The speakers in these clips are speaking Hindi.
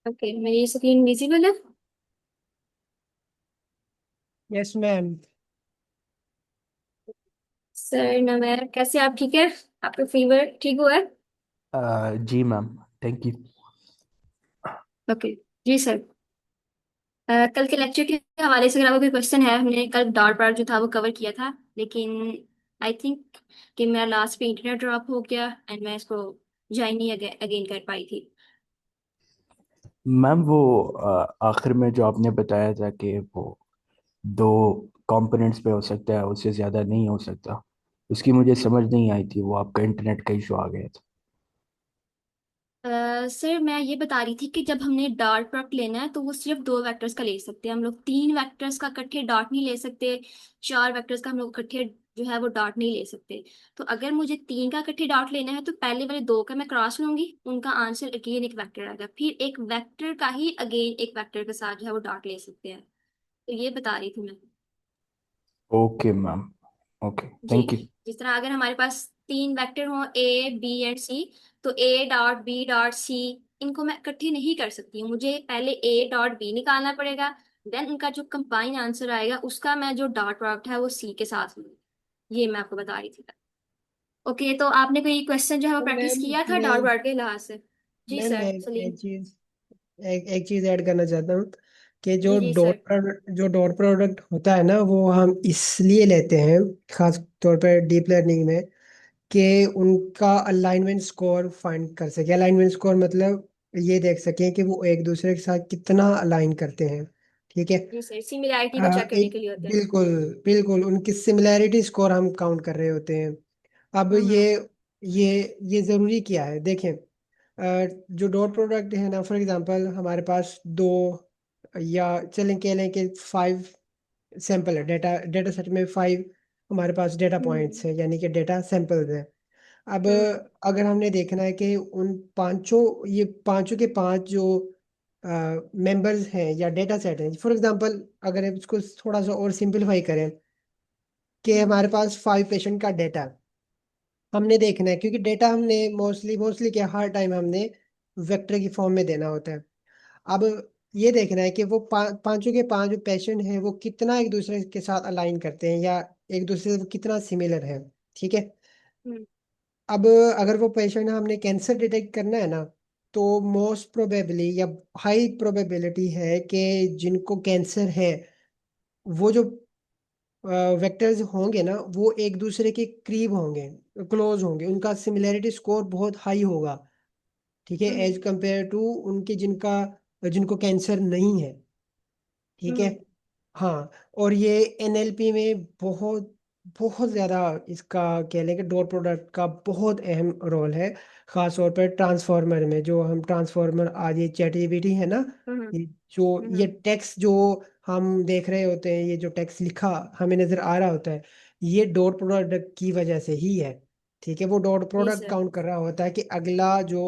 ओके, मेरी स्क्रीन विजिबल है। Yes ma'am. सर नमस्कार, कैसे आप? ठीक है? आपका फीवर ठीक हुआ है? जी मैम। Thank you. ओके। जी सर। कल के लेक्चर के हवाले से अगर आपको कोई क्वेश्चन है, हमने कल डॉट पार्ट जो था वो कवर किया था, लेकिन आई थिंक कि मेरा लास्ट पे इंटरनेट ड्रॉप हो गया एंड मैं इसको ज्वाइन नहीं अगेन कर पाई थी। मैम वो आखिर में जो आपने बताया था कि वो दो कंपोनेंट्स पे हो सकता है, उससे ज़्यादा नहीं हो सकता, उसकी मुझे समझ नहीं आई थी। वो आपका इंटरनेट का इशू आ गया था। सर मैं ये बता रही थी कि जब हमने डॉट प्रोडक्ट लेना है तो वो सिर्फ दो वेक्टर्स का ले सकते हैं हम लोग, तीन वेक्टर्स का इकट्ठे डॉट नहीं ले सकते। चार वेक्टर्स का हम लोग इकट्ठे जो है वो डॉट नहीं ले सकते। तो अगर मुझे तीन का इकट्ठे डॉट लेना है तो पहले वाले दो का मैं क्रॉस लूंगी, उनका आंसर अगेन एक वेक्टर आएगा, फिर एक वेक्टर का ही अगेन एक वेक्टर के साथ जो है वो डॉट ले सकते हैं। तो ये बता रही थी मैं। Okay ma'am. ओके, जी। Thank you. जिस तरह अगर हमारे पास तीन वेक्टर हों, ए बी एंड सी, तो A dot B dot C, इनको मैं इकट्ठे नहीं कर सकती हूँ, मुझे पहले ए डॉट बी निकालना पड़ेगा। देन उनका जो कंबाइन आंसर आएगा उसका मैं जो डॉट प्रोडक्ट है वो सी के साथ लूँगी। ये मैं आपको बता रही थी। ओके, तो आपने कोई क्वेश्चन जो है वो तो प्रैक्टिस मैम किया था डॉट इसमें प्रोडक्ट के लिहाज से? जी मैम सर एक सलीम। एक चीज एक चीज ऐड करना चाहता हूँ कि जी जी सर। जो डॉट प्रोडक्ट होता है ना, वो हम इसलिए लेते हैं खास तौर पर डीप लर्निंग में कि उनका अलाइनमेंट स्कोर फाइंड कर सके। अलाइनमेंट स्कोर मतलब ये देख सकें कि वो एक दूसरे के साथ कितना अलाइन करते हैं। ठीक है। जी सर, सिमिलैरिटी को चेक करने एक के लिए होते हैं। बिल्कुल बिल्कुल उनकी सिमिलैरिटी स्कोर हम काउंट कर रहे होते हैं। अब हम्म। ये जरूरी क्या है, देखें। जो डॉट प्रोडक्ट है ना, फॉर एग्जांपल हमारे पास दो, या चलें कह लें कि फाइव सैंपल है। डेटा डेटा सेट में फाइव हमारे पास डेटा हम्म। पॉइंट्स है, यानी कि डेटा सैंपल्स है। अब हम्म। अगर हमने देखना है कि उन पांचों, ये पांचों के पांच जो मेंबर्स हैं या डेटा सेट हैं, फॉर एग्जांपल अगर हम इसको थोड़ा सा और सिंपलीफाई करें कि हम्म। हमारे पास फाइव पेशेंट का डेटा हमने देखना है, क्योंकि डेटा हमने मोस्टली मोस्टली क्या हर टाइम हमने वेक्टर की फॉर्म में देना होता है। अब ये देखना है कि वो पांचों के पांच जो पेशेंट हैं वो कितना एक दूसरे के साथ अलाइन करते हैं, या एक दूसरे से वो कितना सिमिलर है। ठीक है। हम्म। अब अगर वो पेशेंट हमने कैंसर डिटेक्ट करना है ना, तो मोस्ट प्रोबेबली या हाई प्रोबेबिलिटी है कि जिनको कैंसर है, वो जो वेक्टर्स होंगे ना, वो एक दूसरे के करीब होंगे, क्लोज होंगे, उनका सिमिलैरिटी स्कोर बहुत हाई होगा। ठीक है, हम्म। एज कंपेयर टू उनके जिनका जिनको कैंसर नहीं है। ठीक है। हम्म। हाँ। और ये एनएलपी में बहुत बहुत ज़्यादा इसका कह लें कि डॉट प्रोडक्ट का बहुत अहम रोल है। खास तौर पर ट्रांसफार्मर में, जो हम ट्रांसफार्मर आज ये चैट जीपीटी है ना, हम्म। ये जो ये हम्म। टेक्स्ट जो हम देख रहे होते हैं, ये जो टेक्स्ट लिखा हमें नज़र आ रहा होता है, ये डॉट प्रोडक्ट की वजह से ही है। ठीक है, वो dot G product sir. Count कर रहा होता है कि अगला जो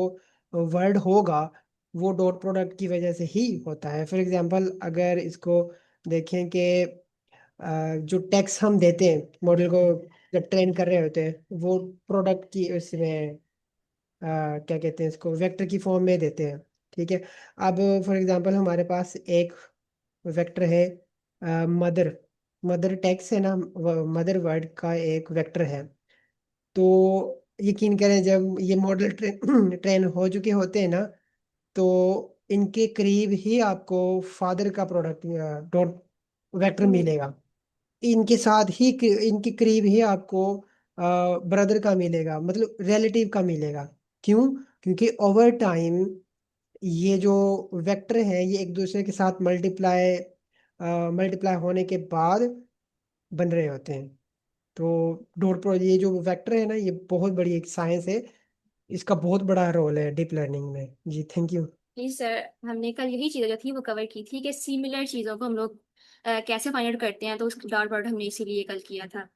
वर्ड होगा वो डॉट प्रोडक्ट की वजह से ही होता है। फॉर एग्जांपल अगर इसको देखें कि जो टेक्स्ट हम देते हैं मॉडल को जब ट्रेन कर रहे होते हैं, वो प्रोडक्ट की उसमें क्या कहते हैं, इसको वेक्टर की फॉर्म में देते हैं। ठीक है। अब फॉर एग्जांपल हमारे पास एक वेक्टर है, मदर। मदर टेक्स्ट है ना, मदर वर्ड का एक वेक्टर है। तो यकीन करें जब ये मॉडल ट्रेन हो चुके होते हैं ना, तो इनके करीब ही आपको फादर का प्रोडक्ट डॉट वेक्टर हम्म। मिलेगा। इनके साथ ही इनके करीब ही आपको ब्रदर का मिलेगा, मतलब रिलेटिव का मिलेगा। क्यों? क्योंकि ओवर टाइम ये जो वेक्टर है ये एक दूसरे के साथ मल्टीप्लाई होने के बाद बन रहे होते हैं। तो डॉट प्रो ये जो वेक्टर है ना, ये बहुत बड़ी एक साइंस है। इसका बहुत बड़ा रोल है डीप लर्निंग में। जी थैंक यू। जी सर, हमने कल यही चीज़ें जो थी वो कवर की थी कि सिमिलर चीज़ों को हम लोग कैसे फाइंड आउट करते हैं, तो उस डॉट प्रोडक्ट हमने इसीलिए कल किया था।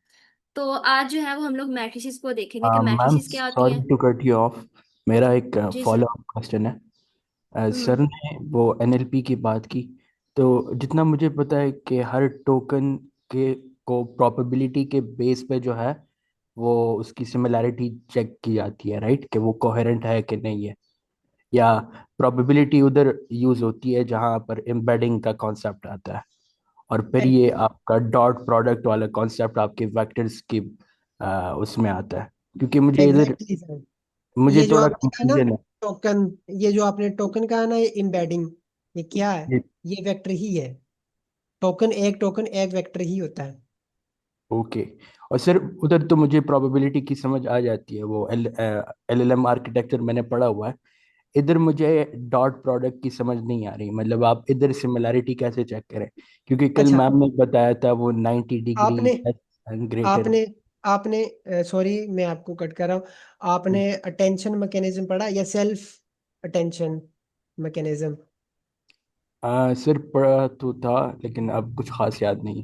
तो आज जो है वो हम लोग मैट्रिसेस को देखेंगे कि मैम मैट्रिसेस क्या होती सॉरी हैं। To cut you off. मेरा एक जी फॉलो सर। अप क्वेश्चन है। Sir hmm. ने वो एनएलपी की बात की, तो जितना मुझे पता है कि हर टोकन के को प्रोबेबिलिटी के बेस पे जो है वो उसकी सिमिलैरिटी चेक की जाती है, राइट? कि वो कोहेरेंट है कि नहीं है। या प्रोबेबिलिटी उधर यूज होती है जहां पर एम्बेडिंग का कॉन्सेप्ट आता है, और फिर ये आपका डॉट प्रोडक्ट वाला कॉन्सेप्ट आपके वेक्टर्स की उसमें आता है, क्योंकि मुझे इधर एग्जैक्टली सर। मुझे ये जो थोड़ा आपने कहा ना कंफ्यूजन है। टोकन, ये जो आपने टोकन कहा ना, ये एम्बेडिंग, ये क्या है? ये ये वेक्टर ही है। टोकन एक वेक्टर ही होता है। ओके। और सर उधर तो मुझे प्रोबेबिलिटी की समझ आ जाती है, वो LLM आर्किटेक्चर मैंने पढ़ा हुआ है। इधर मुझे डॉट प्रोडक्ट की समझ नहीं आ रही, मतलब आप इधर सिमिलैरिटी कैसे चेक करें, क्योंकि कल अच्छा, मैम ने बताया था वो 90 डिग्री आपने एंड ग्रेटर। आपने आपने सॉरी, मैं आपको कट कर रहा हूँ। आपने अटेंशन मैकेनिज्म पढ़ा या सेल्फ अटेंशन मैकेनिज्म? सर पढ़ा तो था, लेकिन अब कुछ खास याद नहीं।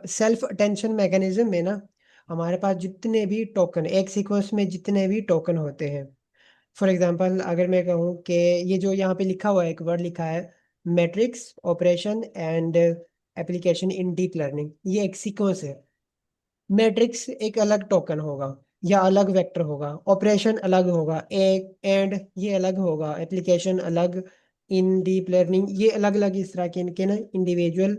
सेल्फ अटेंशन मैकेनिज्म में ना, हमारे पास जितने भी टोकन, एक सीक्वेंस में जितने भी टोकन होते हैं, फॉर एग्जांपल अगर मैं कहूँ कि ये जो यहाँ पे लिखा हुआ है, एक वर्ड लिखा है, matrix operation and application in deep learning, ये एक सीक्वेंस है। मैट्रिक्स एक अलग टोकन होगा या अलग वेक्टर होगा, ऑपरेशन अलग होगा, एक एंड ये अलग होगा, एप्लीकेशन अलग, इन डीप लर्निंग ये अलग अलग, इस तरह के इनके ना इंडिविजुअल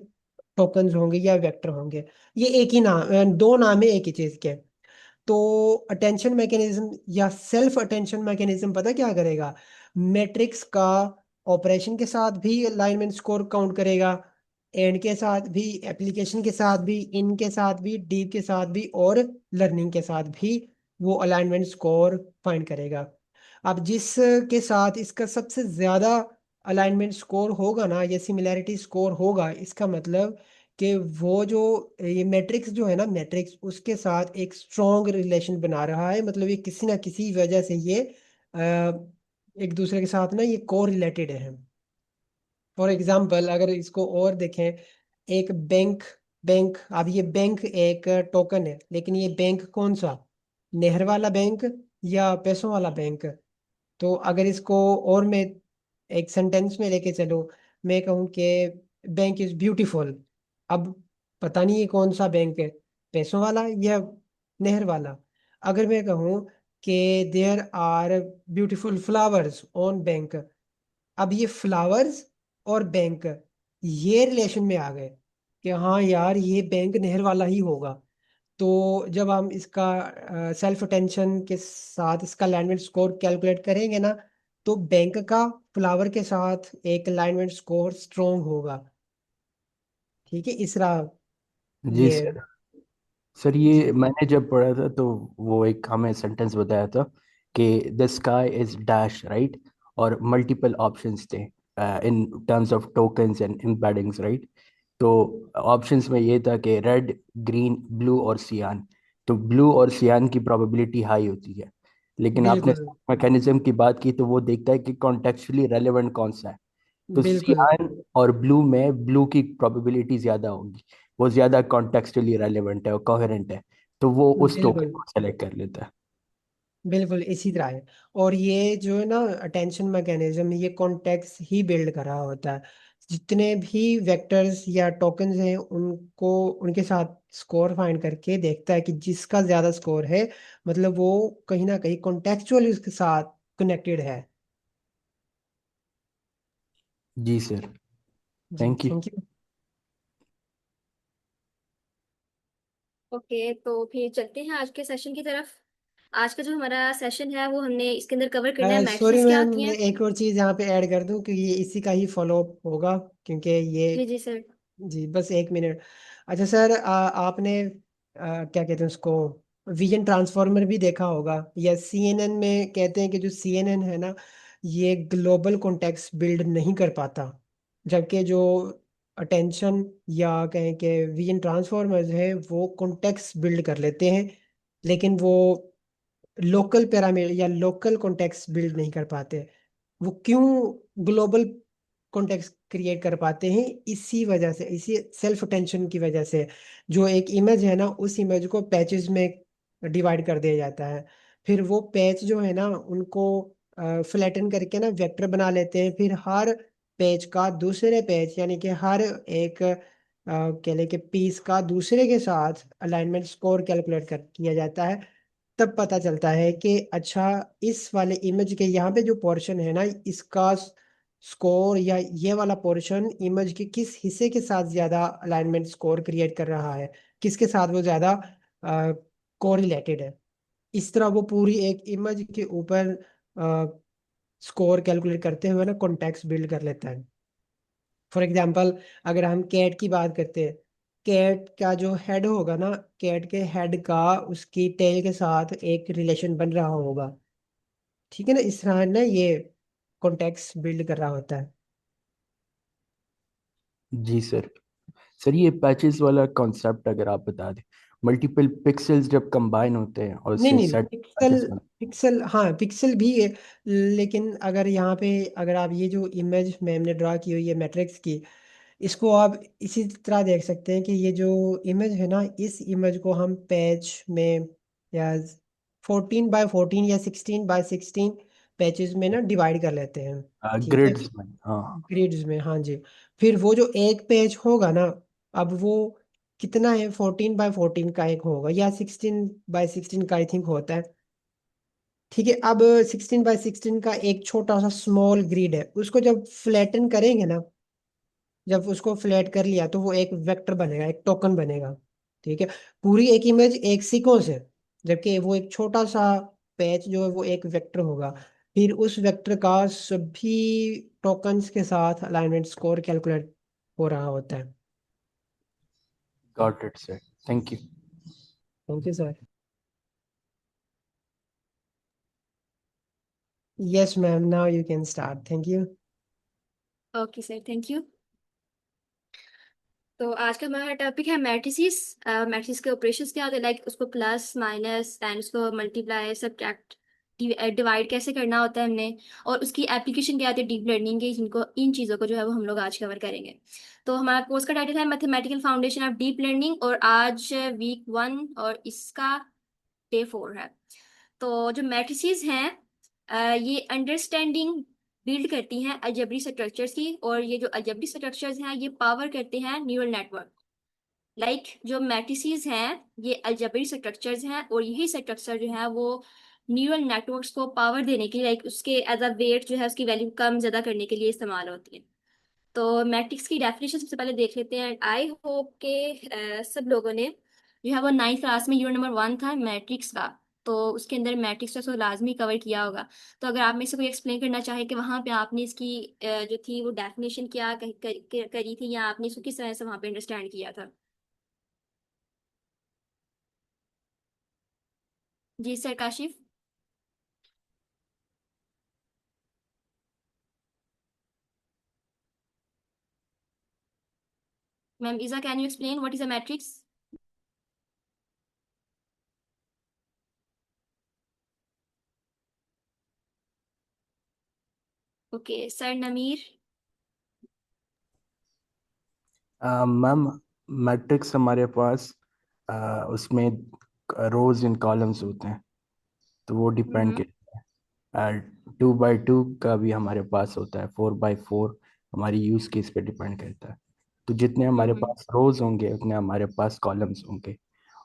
टोकन्स होंगे या वेक्टर होंगे। ये एक ही नाम, दो नाम है एक ही चीज के। तो अटेंशन मैकेनिज्म या सेल्फ अटेंशन मैकेनिज्म पता क्या करेगा? मैट्रिक्स का ऑपरेशन के साथ भी अलाइनमेंट स्कोर काउंट करेगा, एंड के साथ भी, एप्लीकेशन के साथ भी, इन के साथ भी, डीप के साथ भी, और लर्निंग के साथ भी वो अलाइनमेंट स्कोर फाइंड करेगा। अब जिस के साथ इसका सबसे ज्यादा अलाइनमेंट स्कोर होगा ना, या सिमिलैरिटी स्कोर होगा, इसका मतलब कि वो जो, ये मैट्रिक्स जो है ना, मैट्रिक्स उसके साथ एक स्ट्रॉन्ग रिलेशन बना रहा है, मतलब ये किसी ना किसी वजह से ये एक दूसरे के साथ ना ये को रिलेटेड है। फॉर एग्जाम्पल अगर इसको और देखें, एक बैंक, बैंक, अब ये बैंक एक टोकन है, लेकिन ये बैंक कौन सा? नेहर वाला बैंक या पैसों वाला बैंक? तो अगर इसको और मैं एक सेंटेंस में लेके चलूं, मैं कहूँ कि बैंक इज ब्यूटीफुल। अब पता नहीं ये कौन सा बैंक है, पैसों वाला या नेहर वाला। अगर मैं कहूँ कि there are beautiful flowers on bank, अब ये फ्लावर्स और बैंक ये रिलेशन में आ गए कि हाँ यार ये बैंक नेहर वाला ही होगा। तो जब हम इसका सेल्फ अटेंशन के साथ इसका अलाइनमेंट स्कोर कैलकुलेट करेंगे ना, तो बैंक का फ्लावर के साथ एक अलाइनमेंट स्कोर स्ट्रोंग होगा। ठीक है, इस तरह जी ये। सर। सर जी ये मैंने जब पढ़ा था तो वो एक हमें सेंटेंस बताया था कि the sky is dash right, और मल्टीपल ऑप्शंस थे in terms of tokens and embeddings right. तो ऑप्शंस में ये था कि रेड, ग्रीन, ब्लू और सियान। तो ब्लू और सियान की प्रोबेबिलिटी हाई होती है, लेकिन आपने बिल्कुल मैकेनिज्म की बात की तो वो देखता है कि कॉन्टेक्चुअली रेलेवेंट कौन सा है। तो बिल्कुल सियान और ब्लू में ब्लू की प्रोबेबिलिटी ज्यादा होगी, वो ज्यादा कॉन्टेक्सचुअली रेलेवेंट है और कोहेरेंट है, तो वो उस टोकन बिल्कुल को सेलेक्ट कर लेता है। बिल्कुल इसी तरह है। और ये जो है ना अटेंशन मैकेनिज्म, ये कॉन्टेक्स्ट ही बिल्ड करा होता है। जितने भी वेक्टर्स या टोकन्स हैं उनको, उनके साथ स्कोर फाइंड करके देखता है कि जिसका ज्यादा स्कोर है, मतलब वो कहीं ना कहीं कॉन्टेक्चुअली उसके साथ कनेक्टेड है। जी सर। जी thank you. Thank you. Okay, तो फिर चलते हैं आज के सेशन की तरफ। आज का जो हमारा सेशन है वो हमने इसके अंदर कवर करना है सॉरी मैट्रिसेस क्या मैम, होती मैं हैं। एक और चीज़ यहाँ पे ऐड कर दूँ, क्योंकि ये इसी का ही फॉलो अप होगा, क्योंकि ये, जी जी सर। जी बस एक मिनट। अच्छा सर, आपने क्या कहते हैं उसको, विजन ट्रांसफॉर्मर भी देखा होगा, या सीएनएन में कहते हैं कि जो सीएनएन है ना, ये ग्लोबल कॉन्टेक्स्ट बिल्ड नहीं कर पाता, जबकि जो अटेंशन या कहें कि विजन ट्रांसफॉर्मर्स है वो कॉन्टेक्स्ट बिल्ड कर लेते हैं, लेकिन वो लोकल पैरामीटर या लोकल कॉन्टेक्स्ट बिल्ड नहीं कर पाते। वो क्यों ग्लोबल कॉन्टेक्स्ट क्रिएट कर पाते हैं? इसी वजह से, इसी सेल्फ अटेंशन की वजह से। जो एक इमेज है ना, उस इमेज को पैचेस में डिवाइड कर दिया जाता है। फिर वो पैच जो है ना, उनको फ्लैटन करके ना वेक्टर बना लेते हैं। फिर हर पेज का दूसरे पेज, यानी कि हर एक कह लें कि पीस का दूसरे के साथ अलाइनमेंट स्कोर कैलकुलेट कर किया जाता है। तब पता चलता है कि अच्छा, इस वाले इमेज के यहाँ पे जो पोर्शन है ना, इसका स्कोर या ये वाला पोर्शन इमेज के किस हिस्से के साथ ज्यादा अलाइनमेंट स्कोर क्रिएट कर रहा है, किसके साथ वो ज्यादा कोरिलेटेड है। इस तरह वो पूरी एक इमेज के ऊपर स्कोर कैलकुलेट करते हुए ना कॉन्टेक्स्ट बिल्ड कर लेता है। फॉर एग्जाम्पल, अगर हम कैट की बात करते हैं, कैट का जो हेड होगा ना, कैट के हेड का उसकी टेल के साथ एक रिलेशन बन रहा होगा। ठीक है ना, इस तरह ना ये कॉन्टेक्स्ट बिल्ड कर रहा होता है। जी सर। सर ये पैचेस वाला कॉन्सेप्ट अगर आप बता दें, मल्टीपल पिक्सेल्स जब कंबाइन होते हैं और नहीं उससे नहीं, सेट पिक्सल, पैचेस बन। पिक्सल हाँ पिक्सल भी है। लेकिन अगर यहाँ पे, अगर आप ये जो इमेज मैम ने ड्रा की हुई है मैट्रिक्स की, इसको आप इसी तरह देख सकते हैं कि ये जो इमेज है ना, इस इमेज को हम पैच में या 14 बाय 14 या 16 बाय 16 पैचेस में ना डिवाइड कर लेते हैं। ठीक है, ग्रिड्स में, हाँ। ग्रिड्स में, हाँ जी। फिर वो जो एक पेज होगा ना, अब वो कितना है, 14 बाय 14 का एक होगा या 16 बाय 16 का आई थिंक होता है। ठीक है, अब 16 बाय 16 का एक छोटा सा स्मॉल ग्रिड है, उसको जब फ्लैटन करेंगे ना, जब उसको फ्लैट कर लिया तो वो एक वेक्टर बनेगा, एक टोकन बनेगा। ठीक है, पूरी एक इमेज एक सीक्वेंस है, जबकि वो एक छोटा सा पैच जो है वो एक वेक्टर होगा। फिर उस वेक्टर का सभी टोकन्स के साथ अलाइनमेंट स्कोर कैलकुलेट हो रहा होता है। Got it sir, thank you. Thank you sir. Yes ma'am, now you can start, thank you. Okay sir, thank you. तो आज का हमारा टॉपिक है मैट्रिसेस। मैट्रिसेस के ऑपरेशंस क्या होते हैं, लाइक उसको प्लस माइनस एंड उसको मल्टीप्लाई सब्ट्रैक्ट डिवाइड कैसे करना होता है हमने, और उसकी एप्लीकेशन क्या होती है डीप लर्निंग की, जिनको इन चीज़ों को जो है वो हम लोग आज कवर करेंगे। तो हमारा कोर्स का टाइटल है mathematical foundation of deep learning, और आज वीक 1 और इसका डे 4 है। तो जो मैट्रिसेस हैं, ये अंडरस्टैंडिंग बिल्ड करती हैं अलजेब्रिक स्ट्रक्चर्स की, और ये जो अलजेब्रिक स्ट्रक्चर्स हैं ये पावर करते हैं न्यूरल नेटवर्क। जो मैट्रिसेस हैं ये अलजेब्रिक स्ट्रक्चर्स हैं, और यही स्ट्रक्चर जो है वो न्यूरल नेटवर्क्स को पावर देने के लिए, उसके एज अ वेट जो है उसकी वैल्यू कम ज़्यादा करने के लिए इस्तेमाल होती है। तो मैट्रिक्स की डेफिनेशन सबसे पहले देख लेते हैं। आई होप के सब लोगों ने जो है वो 9th क्लास में यूनिट नंबर 1 था मैट्रिक्स का, तो उसके अंदर मैट्रिक्स का तो लाजमी कवर किया होगा। तो अगर आप में से कोई एक्सप्लेन करना चाहे कि वहाँ पे आपने इसकी जो थी वो डेफिनेशन क्या करी थी, या आपने इसको किस तरह से वहाँ पे अंडरस्टैंड किया था। जी sir, Kashif. Ma'am Iza, can you explain what is a matrix. Okay sir, Nameer. Ma'am matrix हमारे पास उसमें रोज एंड कॉलम्स होते हैं, तो वो डिपेंड हम्म। करता है। 2x2 का भी हमारे पास होता है, 4x4 हमारी यूज केस पे डिपेंड करता है। तो जितने हमारे हम्म। पास रोज होंगे उतने हमारे पास कॉलम्स होंगे,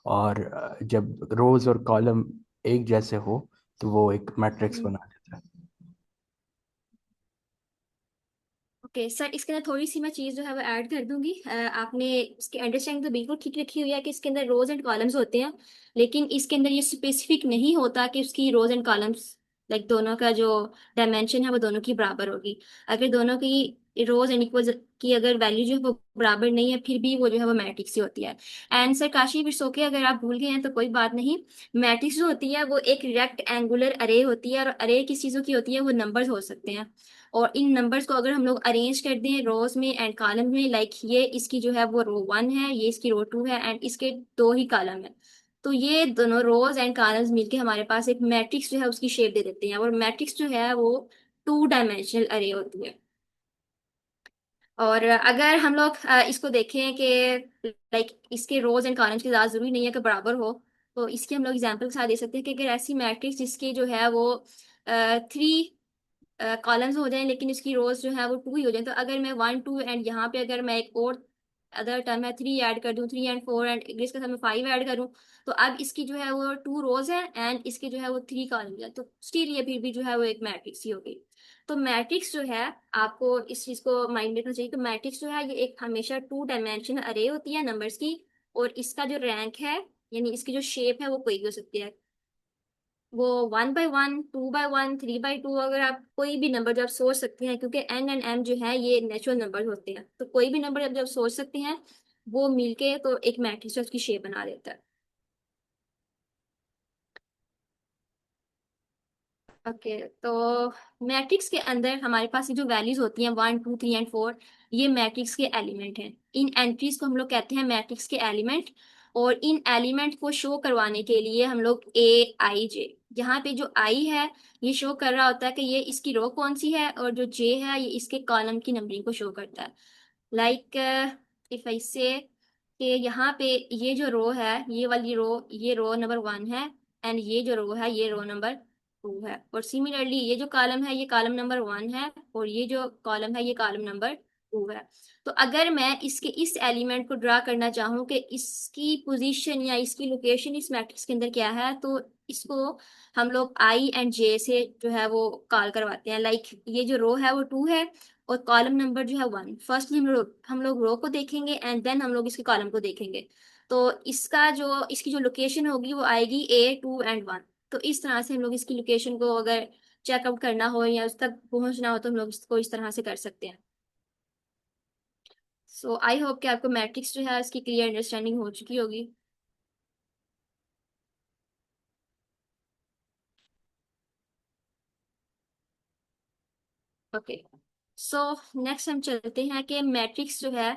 और जब रोज और कॉलम एक जैसे हो तो वो एक मैट्रिक्स हम्म। बना देता है। ओके सर, इसके अंदर थोड़ी सी मैं चीज़ जो है वो ऐड कर दूंगी। आपने इसकी अंडरस्टैंडिंग तो बिल्कुल ठीक रखी हुई है कि इसके अंदर रोज एंड कॉलम्स होते हैं, लेकिन इसके अंदर ये स्पेसिफिक नहीं होता कि उसकी रोज एंड कॉलम्स दोनों का जो डायमेंशन है वो दोनों की बराबर होगी। अगर दोनों की रोज एंड इक्वल की अगर वैल्यू जो है वो बराबर नहीं है, फिर भी वो जो है वो मैट्रिक्स ही होती है। And sir Kashi, it's okay अगर आप भूल गए हैं तो कोई बात नहीं। मैट्रिक्स जो होती है वो एक रेक्ट एंगुलर अरे होती है, और अरे किस चीज़ों की होती है, वो नंबर्स हो सकते हैं। और इन नंबर्स को अगर हम लोग अरेंज कर दें रोज में एंड कॉलम में, ये इसकी जो है वो रो 1 है, ये इसकी रो 2 है, एंड इसके दो ही कॉलम है, तो ये दोनों रोज एंड कॉलम्स मिलके हमारे पास एक मैट्रिक्स जो है उसकी शेप दे देते हैं। और मैट्रिक्स जो है वो 2 डायमेंशनल अरे होती है। और अगर हम लोग इसको देखें कि इसके रोज एंड कॉलम्स की ज़्यादा जरूरी नहीं है कि बराबर हो, तो इसकी हम लोग एग्जाम्पल के साथ दे सकते हैं कि अगर ऐसी मैट्रिक्स जिसकी जो है वो 3 कॉलम्स हो जाएं, लेकिन इसकी रोज जो है वो 2 ही हो जाए, तो अगर मैं 1 2 एंड यहाँ पे अगर मैं एक और अदर टर्म है 3 ऐड कर दूं, 3 एंड 4 एंड इंग्लिश के साथ में 5 ऐड करूं, तो अब इसकी जो है वो 2 रोज है एंड इसकी जो है वो 3 कॉलम है, तो स्टिल ये फिर भी जो है वो एक मैट्रिक्स ही होगी। तो मैट्रिक्स जो है, आपको इस चीज को माइंड में रखना चाहिए। तो मैट्रिक्स जो है ये एक हमेशा 2 डायमेंशनल अरे होती है नंबर्स की, और इसका जो रैंक है यानी इसकी जो शेप है वो कोई भी हो सकती है। वो 1 बाय 1, 2 बाय 1, 3 बाय 2, अगर आप कोई भी नंबर जो आप सोच सकते हैं, क्योंकि एन एंड एम जो है ये नेचुरल नंबर होते हैं, तो कोई भी नंबर जब जब सोच सकते हैं वो मिलके तो एक मैट्रिक्स उसकी शेप बना देता है। ओके, तो मैट्रिक्स के अंदर हमारे पास ये जो वैल्यूज होती हैं 1, 2, 3 एंड 4, ये मैट्रिक्स के एलिमेंट हैं। इन एंट्रीज को हम लोग कहते हैं मैट्रिक्स के एलिमेंट। और इन एलिमेंट को शो करवाने के लिए हम लोग A I J, यहाँ पे जो आई है ये शो कर रहा होता है कि ये इसकी रो कौन सी है, और जो जे है ये इसके कॉलम की नंबरिंग को शो करता है। लाइक इफ आई से कि यहाँ पे ये जो रो है, ये वाली रो, ये रो नंबर 1 है, एंड ये जो रो है ये रो नंबर 2 है। और सिमिलरली ये जो कॉलम है ये कॉलम नंबर 1 है, और ये जो कॉलम है ये कॉलम नंबर 2 है। तो अगर मैं इसके इस एलिमेंट को ड्रा करना चाहूँ कि इसकी पोजीशन या इसकी लोकेशन इस मैट्रिक्स के अंदर क्या है, तो इसको हम लोग I and J से जो है वो कॉल करवाते हैं। लाइक ये जो रो है वो 2 है, और कॉलम नंबर जो है 1। फर्स्ट हम लोग रो को देखेंगे एंड देन हम लोग इसके कॉलम को देखेंगे। तो इसकी जो लोकेशन होगी वो आएगी A, 2 एंड 1। तो इस तरह से हम लोग इसकी लोकेशन को अगर चेकआउट करना हो या उस तक पहुंचना हो तो हम लोग इसको इस तरह से कर सकते हैं। सो आई होप कि आपको मैट्रिक्स जो है इसकी क्लियर अंडरस्टैंडिंग हो चुकी होगी। ओके, सो नेक्स्ट हम चलते हैं कि मैट्रिक्स जो है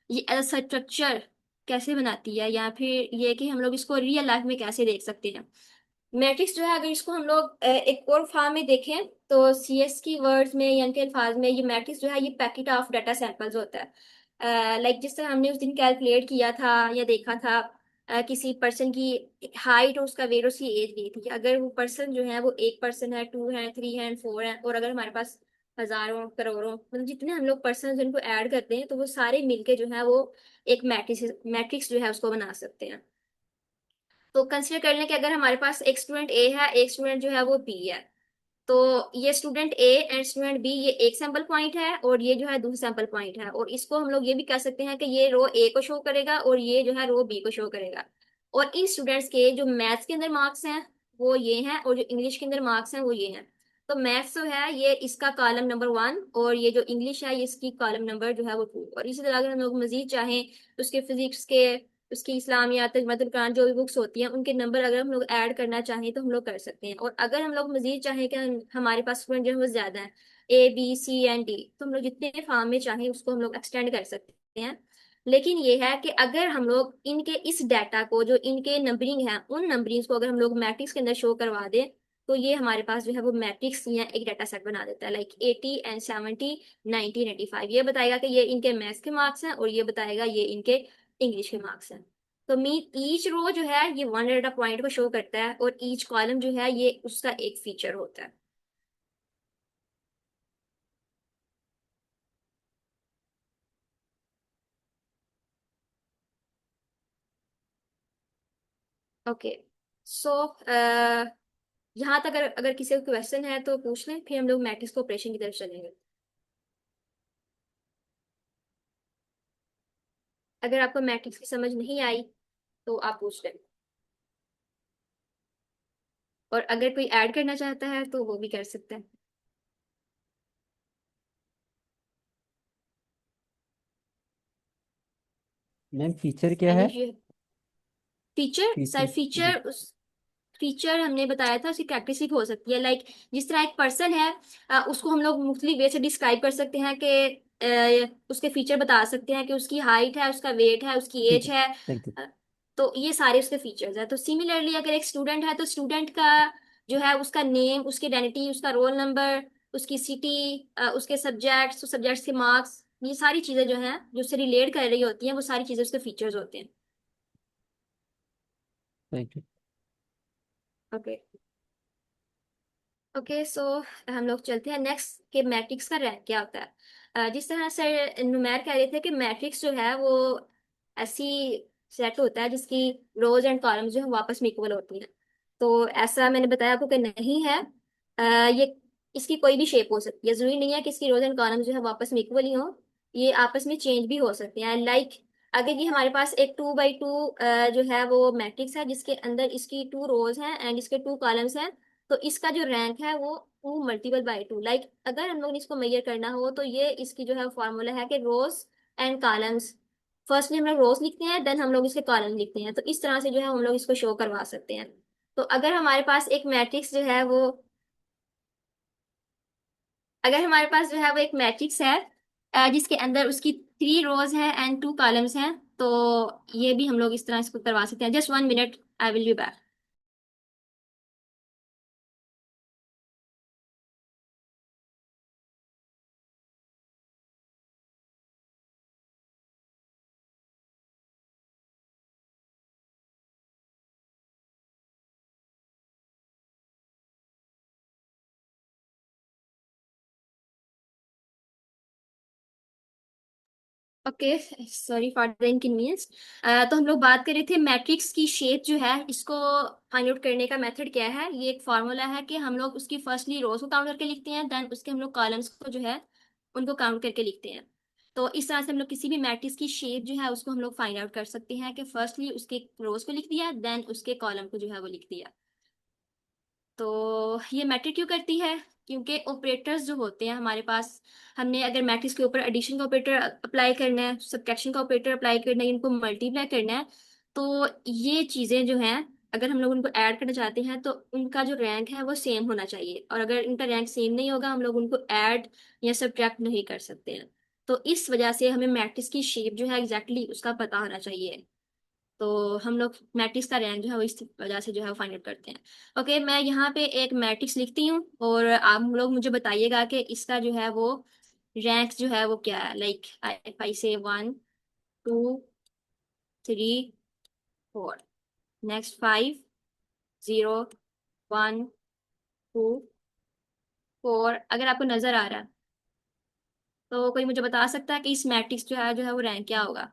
ये एज स्ट्रक्चर कैसे बनाती है, या फिर ये कि हम लोग इसको रियल लाइफ में कैसे देख सकते हैं। मैट्रिक्स जो है अगर इसको हम लोग एक और फॉर्म में देखें तो CS की वर्ड्स में या इनके अल्फाज में ये मैट्रिक्स जो है ये पैकेट ऑफ डाटा सैंपल्स होता है। लाइक जिस तरह हमने उस दिन कैलकुलेट किया था या देखा था, किसी पर्सन की हाइट और उसका वेट और उसकी एज दी थी। अगर वो पर्सन जो है वो 1 पर्सन है, 2 है, 3 है, 4 है, और अगर हमारे पास हजारों करोड़ों मतलब जितने हम लोग पर्सन जिनको ऐड करते हैं तो वो सारे मिलके जो है वो एक मैट्रिक्स मैट्रिक्स जो है उसको बना सकते हैं। तो कंसिडर कर लें कि अगर हमारे पास एक स्टूडेंट ए है, एक स्टूडेंट जो है वो बी है, तो ये student A and student B ये एक सैंपल पॉइंट है और ये जो है दूसरा सैंपल पॉइंट है। और इसको हम लोग ये भी कह सकते हैं कि ये रो ए को शो करेगा और ये जो है रो बी को शो करेगा। और इन स्टूडेंट्स के जो मैथ्स के अंदर मार्क्स हैं वो ये हैं, और जो इंग्लिश के अंदर मार्क्स हैं वो ये हैं। तो मैथ्स जो है ये इसका कॉलम नंबर 1, और ये जो इंग्लिश है ये इसकी कॉलम नंबर जो है वो 2। और इसी तरह अगर हम लोग मजीद चाहें तो उसके फिजिक्स के, उसकी इस्लामियात तजमतुल कुरान जो भी बुक्स होती हैं उनके नंबर अगर हम लोग ऐड करना चाहें तो हम लोग कर सकते हैं। और अगर हम लोग मजीद चाहें कि हमारे पास स्टूडेंट जो है वो ज्यादा है, A B C and D, तो हम लोग जितने फॉर्म में चाहें उसको हम लोग एक्सटेंड कर सकते हैं। लेकिन ये है कि अगर हम लोग इनके इस डाटा को जो इनके नंबरिंग है उन नंबरिंग्स को अगर हम लोग मैट्रिक्स के अंदर शो करवा दें, तो ये हमारे पास जो है वो मैट्रिक्स या एक डाटा सेट बना देता है। लाइक 80 and 70, 90 and 85, ये बताएगा कि ये इनके मैथ्स के मार्क्स हैं और ये बताएगा ये इनके इंग्लिश के मार्क्स हैं। तो मीन ईच रो जो है ये वन डाटा पॉइंट को शो करता है, और ईच कॉलम जो है ये उसका एक फीचर होता है। ओके, सो यहाँ तक अगर अगर किसी को क्वेश्चन है तो पूछ लें, फिर हम लोग मैट्रिक्स को ऑपरेशन की तरफ चलेंगे। अगर आपको मैट्रिक्स की समझ नहीं आई तो आप पूछ लें, और अगर कोई ऐड करना चाहता है तो वो भी कर सकता है। मैम फीचर क्या एनी है? इफ फीचर सर, फीचर जी। फीचर हमने बताया था उसकी कैरेक्टरिस्टिक हो सकती है। लाइक जिस तरह एक पर्सन है, उसको हम लोग मुख्तलिफ वे से डिस्क्राइब कर सकते हैं कि उसके फीचर बता सकते हैं कि उसकी हाइट है, उसका वेट है, उसकी ठीक एज है, है। Thank you. अ, तो ये सारे उसके फीचर्स हैं। तो सिमिलरली अगर एक स्टूडेंट है तो स्टूडेंट का जो है उसका नेम, उसकी आइडेंटिटी, उसका रोल नंबर, उसकी सिटी, उसके सब्जेक्ट्स, उस सब्जेक्ट्स के मार्क्स, ये सारी चीजें जो हैं जो उससे रिलेट कर रही होती हैं वो सारी चीजें उसके फीचर्स होते हैं। Thank you. ओके, ओके, सो हम लोग चलते हैं नेक्स्ट के मैट्रिक्स का रैंक क्या होता है। जिस तरह से नुमैर कह रहे थे कि मैट्रिक्स जो है वो ऐसी सेट होता है जिसकी रोज एंड कॉलम्स जो है वापस में इक्वल होती हैं। तो ऐसा मैंने बताया आपको कि नहीं है। ये इसकी कोई भी शेप हो सकती है, जरूरी नहीं है कि इसकी रोज एंड कॉलम्स जो है वापस में इक्वल ही हो। ये आपस में चेंज भी हो सकते हैं। लाइक अगर ये हमारे पास एक 2 बाई 2 जो है वो मैट्रिक्स है जिसके अंदर इसकी 2 रोज हैं एंड इसके 2 कॉलम्स हैं, तो इसका जो रैंक है वो 2 × 2। लाइक अगर हम लोग ने इसको मेजर करना हो तो ये इसकी जो है फॉर्मूला है कि रोज एंड कॉलम्स, फर्स्टली हम लोग रोज लिखते हैं देन हम लोग इसके कॉलम लिखते हैं। तो इस तरह से जो है हम लोग इसको शो करवा सकते हैं। तो अगर हमारे पास एक मैट्रिक्स जो है वो, अगर हमारे पास जो है वो एक मैट्रिक्स है जिसके अंदर उसकी 3 रोज है एंड 2 कॉलम्स हैं, तो ये भी हम लोग इस तरह इसको करवा सकते हैं। Just 1 minute, I will be back. Okay, sorry for the inconvenience. तो हम लोग बात कर रहे थे मैट्रिक्स की शेप जो है इसको फाइंड आउट करने का मेथड क्या है। ये एक फार्मूला है कि हम लोग उसकी फर्स्टली रोज को काउंट करके लिखते हैं देन उसके हम लोग कॉलम्स को जो है उनको काउंट करके लिखते हैं। तो इस तरह से हम लोग किसी भी मैट्रिक्स की शेप जो है उसको हम लोग फाइंड आउट कर सकते हैं कि फर्स्टली उसके रोज को लिख दिया देन उसके कॉलम को जो है वो लिख दिया। तो ये मैटर क्यों करती है? क्योंकि ऑपरेटर्स जो होते हैं हमारे पास, हमने अगर मैट्रिक्स के ऊपर एडिशन का ऑपरेटर अप्लाई करना है, सब्ट्रैक्शन का ऑपरेटर अप्लाई करना है, इनको मल्टीप्लाई करना है, तो ये चीज़ें जो हैं अगर हम लोग उनको ऐड करना चाहते हैं तो उनका जो रैंक है वो सेम होना चाहिए। और अगर इनका रैंक सेम नहीं होगा हम लोग उनको ऐड या सब्ट्रैक्ट नहीं कर सकते हैं। तो इस वजह से हमें मैट्रिक्स की शेप जो है एग्जैक्टली उसका पता होना चाहिए। तो हम लोग मैट्रिक्स का रैंक जो है वो इस वजह से जो है फाइंड आउट करते हैं। ओके, मैं यहाँ पे एक मैट्रिक्स लिखती हूँ और आप लोग मुझे बताइएगा कि इसका जो है वो रैंक जो है वो क्या है। लाइक आई से 1 2 3 4, नेक्स्ट 5 0 1 2 4। अगर आपको नजर आ रहा है तो कोई मुझे बता सकता है कि इस मैट्रिक्स जो है वो रैंक क्या होगा?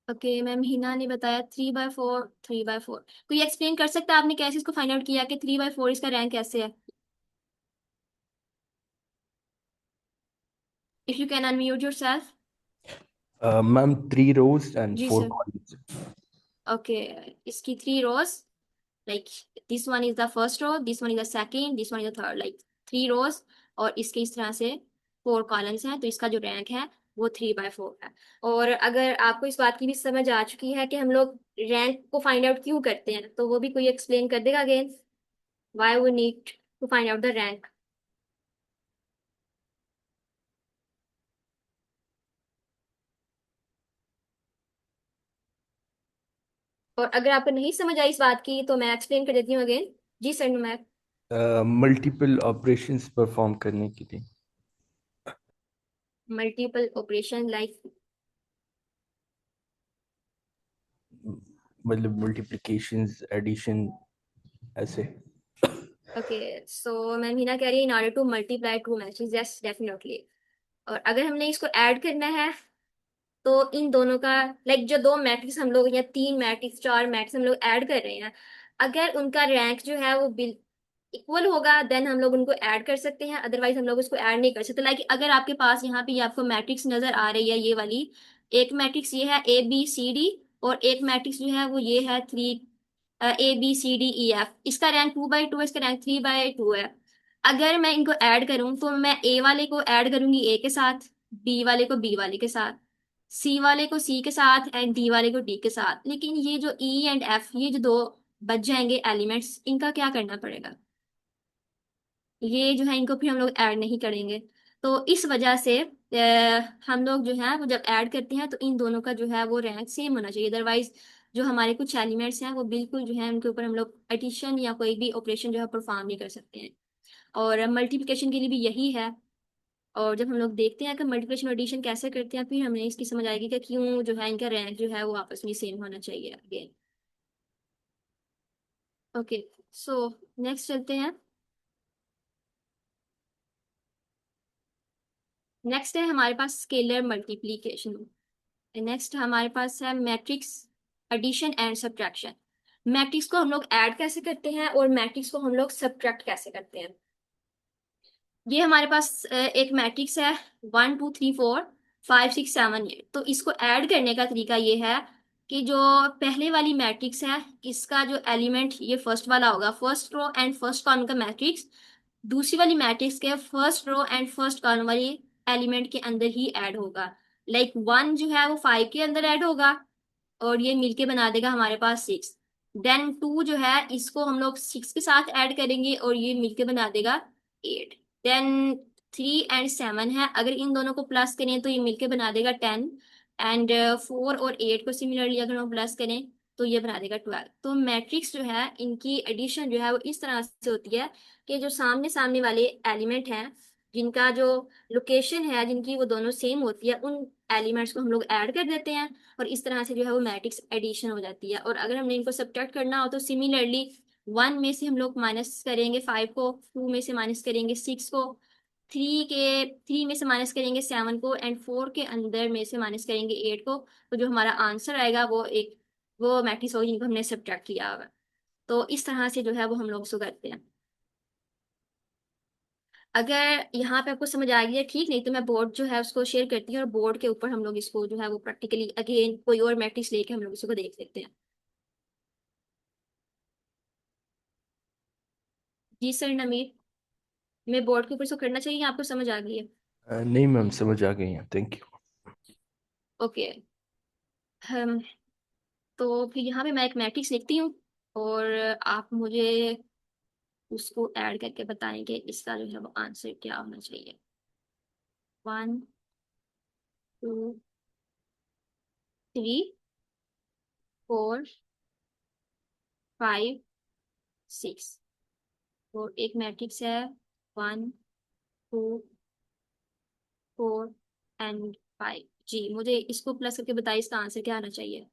ओके मैम, हिना ने बताया 3 बाय 4 3 बाय 4। कोई एक्सप्लेन कर सकता है आपने कैसे इसको फाइंड आउट किया कि 3 बाय 4 इसका रैंक कैसे है? If you can unmute yourself. Ma'am, 3 rows and जी four सर। columns. ओके, इसकी 3 rows, like this one is the first row, this one is the second, this one is the third, like 3 rows. और इसके इस तरह से 4 कॉलम्स हैं, तो इसका जो रैंक है वो 3 बाय 4 है। और अगर आपको इस बात की भी समझ आ चुकी है कि हम लोग रैंक को फाइंड आउट क्यों करते हैं, तो वो भी कोई एक्सप्लेन कर देगा again, why we need to find out the rank. और अगर आपको नहीं समझ आई इस बात की तो मैं एक्सप्लेन कर देती हूँ अगेन। जी सर, मैं मल्टीपल ऑपरेशंस परफॉर्म करने के लिए। मल्टीपल ऑपरेशन लाइक, मतलब मल्टीप्लिकेशंस, एडिशन, ऐसे। ओके सो मैम हिना कह रही है in order to multiply 2 matrix, yes definitely. और अगर हमने इसको ऐड करना है तो इन दोनों का, लाइक जो 2 मैट्रिक्स हम लोग या 3 मैट्रिक्स 4 मैट्रिक्स हम लोग ऐड कर रहे हैं, अगर उनका रैंक जो है वो बिल इक्वल होगा देन हम लोग उनको ऐड कर सकते हैं, अदरवाइज हम लोग उसको ऐड नहीं कर सकते। लाइक अगर आपके पास यहाँ पे ये आपको मैट्रिक्स नजर आ रही है, ये वाली एक मैट्रिक्स ये है ABCD, और एक मैट्रिक्स जो है वो ये है 3 ABCDEF। इसका रैंक 2 बाई 2 है, इसका रैंक 3 बाई 2 है। अगर मैं इनको ऐड करूं तो मैं A वाले को ऐड करूंगी A के साथ, B वाले को B वाले के साथ, C वाले को C के साथ एंड D वाले को D के साथ। लेकिन ये जो E एंड F, ये जो दो बच जाएंगे एलिमेंट्स, इनका क्या करना पड़ेगा? ये जो है इनको फिर हम लोग ऐड नहीं करेंगे। तो इस वजह से हम लोग जो है वो जब ऐड करते हैं तो इन दोनों का जो है वो रैंक सेम होना चाहिए, अदरवाइज जो हमारे कुछ एलिमेंट्स हैं वो बिल्कुल जो है उनके ऊपर हम लोग एडिशन या कोई भी ऑपरेशन जो है परफॉर्म नहीं कर सकते हैं। और मल्टीप्लिकेशन के लिए भी यही है। और जब हम लोग देखते हैं कि मल्टीप्लिकेशन और एडिशन कैसे करते हैं, फिर हमें इसकी समझ आएगी कि क्यों जो है इनका रैंक जो है वो आपस में सेम होना चाहिए अगेन। ओके, सो नेक्स्ट चलते हैं। नेक्स्ट है हमारे पास स्केलर मल्टीप्लिकेशन। नेक्स्ट हमारे पास है matrix addition and subtraction. Matrix को हम लोग ऐड कैसे करते हैं और मैट्रिक्स को हम लोग सब्ट्रैक्ट कैसे करते हैं। ये हमारे पास एक मैट्रिक्स है 1 2 3 4 5 6 7 8। तो इसको ऐड करने का तरीका ये है कि जो पहले वाली मैट्रिक्स है इसका जो एलिमेंट ये फर्स्ट वाला होगा, first row and first column का मैट्रिक्स दूसरी वाली मैट्रिक्स के first row and first column वाली एलिमेंट के अंदर ही ऐड होगा। लाइक 1 जो है वो 5 के अंदर ऐड होगा और ये मिलके बना देगा हमारे पास 6। देन 2 जो है इसको हम लोग 6 के साथ ऐड करेंगे और ये मिलके बना देगा 8। देन 3 एंड 7 है, अगर इन दोनों को प्लस करें तो ये मिलके बना देगा 10। एंड 4 और 8 को सिमिलरली अगर हम प्लस करें तो ये बना देगा 12। तो मैट्रिक्स जो है इनकी एडिशन जो है वो इस तरह से होती है कि जो सामने सामने वाले एलिमेंट हैं जिनका जो लोकेशन है जिनकी वो दोनों सेम होती है उन एलिमेंट्स को हम लोग ऐड कर देते हैं और इस तरह से जो है वो मैट्रिक्स एडिशन हो जाती है। और अगर हमने इनको सब्ट्रैक्ट करना हो तो सिमिलरली 1 में से हम लोग माइनस करेंगे 5 को, 2 में से माइनस करेंगे 6 को, 3 में से माइनस करेंगे 7 को एंड 4 के अंदर में से माइनस करेंगे 8 को। तो जो हमारा आंसर आएगा वो मैट्रिक्स होगी जिनको हमने सब्ट्रैक्ट किया होगा। तो इस तरह से जो है वो हम लोग उसको करते हैं। अगर यहाँ पे आपको समझ आ गई है ठीक, नहीं तो मैं बोर्ड जो है उसको शेयर करती हूँ और बोर्ड के ऊपर हम लोग इसको जो है वो प्रैक्टिकली अगेन कोई और मैट्रिक्स लेके हम लोग इसको देख सकते हैं। जी सर नमीर, मैं बोर्ड के ऊपर इसको करना चाहिए, आपको समझ आ गई है? नहीं मैम, समझ आ गई है, थैंक यू। ओके, हम तो फिर यहाँ पे मैं एक मैट्रिक्स लिखती हूँ और आप मुझे उसको ऐड करके बताएंगे इसका जो है वो आंसर क्या होना चाहिए। 1 2 3 4 5 6। तो एक मैट्रिक्स है 1 2 4 एंड 5। जी मुझे इसको प्लस करके बताइए इसका आंसर क्या आना चाहिए।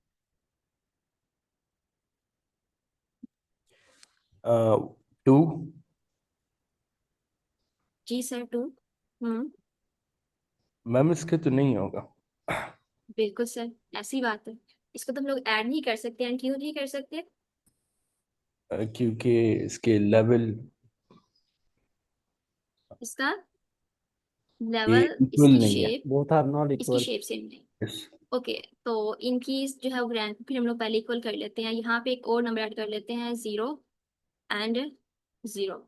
2। जी सर 2। हम्म, मैम इसके तो नहीं होगा। बिल्कुल सर, ऐसी बात है। इसको तो हम लोग ऐड नहीं कर सकते हैं, क्यों नहीं कर सकते? क्योंकि इसके लेवल इसका ये लेवल, इक्वल इसकी नहीं है। शेप, both are not इसकी equal. शेप सेम नहीं। Yes. ओके, तो इनकी जो है वो रैंक फिर हम लोग पहले इक्वल कर लेते हैं। यहाँ पे एक और नंबर ऐड कर लेते हैं 0 एंड 0।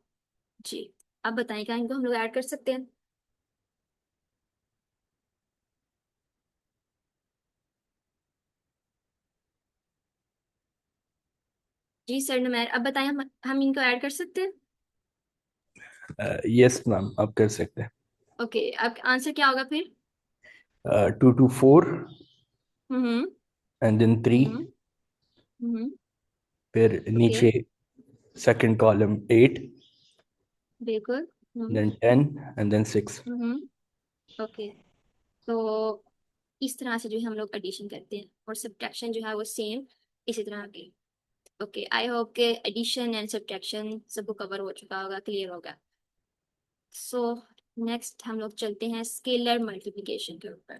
जी, अब बताएं क्या इनको हम लोग ऐड कर सकते हैं? जी सर नमैर, अब बताएं हम इनको ऐड कर सकते हैं? यस मैम, आप कर सकते हैं। ओके, अब आंसर क्या होगा फिर? 2 to 4 हम्म एंड देन 3। हम्म हम्म। फिर ओके, नीचे सेकंड कॉलम 8, बिल्कुल। Then 10 and then 6। ओके, तो इस तरह से जो है हम लोग एडिशन करते हैं और सब्ट्रैक्शन जो है वो सेम इसी तरह की। ओके, आई होप के एडिशन एंड सब्ट्रैक्शन सबको कवर हो चुका होगा, क्लियर होगा। सो नेक्स्ट हम लोग चलते हैं स्केलर मल्टीप्लिकेशन के ऊपर।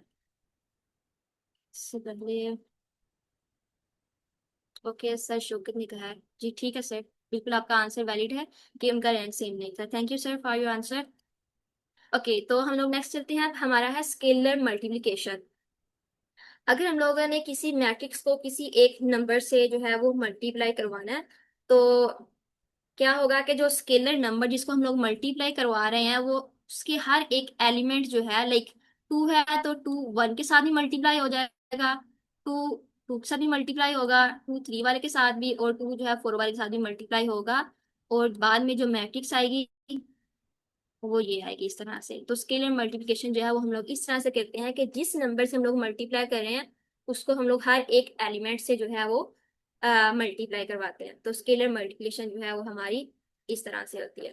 इससे पहले ओके सर, शौकत ने कहा है जी, ठीक है सर, बिल्कुल आपका आंसर वैलिड है कि उनका रैंक सेम नहीं था। Thank you sir for your answer. Okay, तो हम लोग नेक्स्ट चलते हैं। हमारा है स्केलर मल्टीप्लिकेशन। अगर हम लोगों ने किसी मैट्रिक्स को किसी एक नंबर से जो है वो मल्टीप्लाई करवाना है तो क्या होगा कि जो स्केलर नंबर जिसको हम लोग मल्टीप्लाई करवा रहे हैं वो उसके हर एक एलिमेंट जो है लाइक 2 है तो 2 1 के साथ भी मल्टीप्लाई हो जाएगा, 2 2 के साथ भी मल्टीप्लाई होगा, 2 3 वाले के साथ भी, और 2 जो है 4 वाले के साथ भी मल्टीप्लाई होगा। और बाद में जो मैट्रिक्स आएगी वो ये आएगी इस तरह से। तो स्केलर मल्टीप्लिकेशन जो है वो हम लोग इस तरह से करते हैं कि जिस नंबर से हम लोग मल्टीप्लाई कर रहे हैं उसको हम लोग हर एक एलिमेंट से जो है वो मल्टीप्लाई करवाते हैं। तो स्केलर मल्टीप्लिकेशन जो है वो हमारी इस तरह से होती है।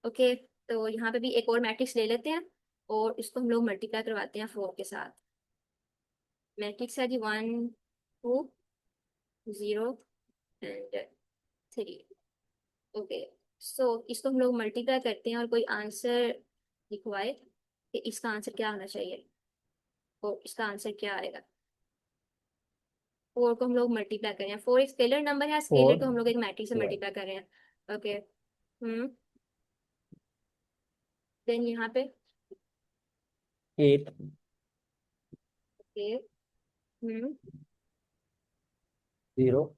ओके, तो यहाँ पे भी एक और मैट्रिक्स ले लेते हैं और इसको हम लोग मल्टीप्लाई करवाते हैं 4 के साथ। मैट्रिक्स है जी 1 2 0 एंड 3। ओके, सो इसको हम लोग मल्टीप्लाई करते हैं और कोई आंसर लिखवाए कि इसका आंसर क्या होना चाहिए और इसका आंसर क्या आएगा। 4 को हम लोग मल्टीप्लाई कर रहे हैं। 4 एक स्केलर नंबर है, स्केलर 4 को हम लोग एक मैट्रिक्स से y। मल्टीप्लाई कर रहे हैं। ओके, देन यहाँ पे 8 ओके, 0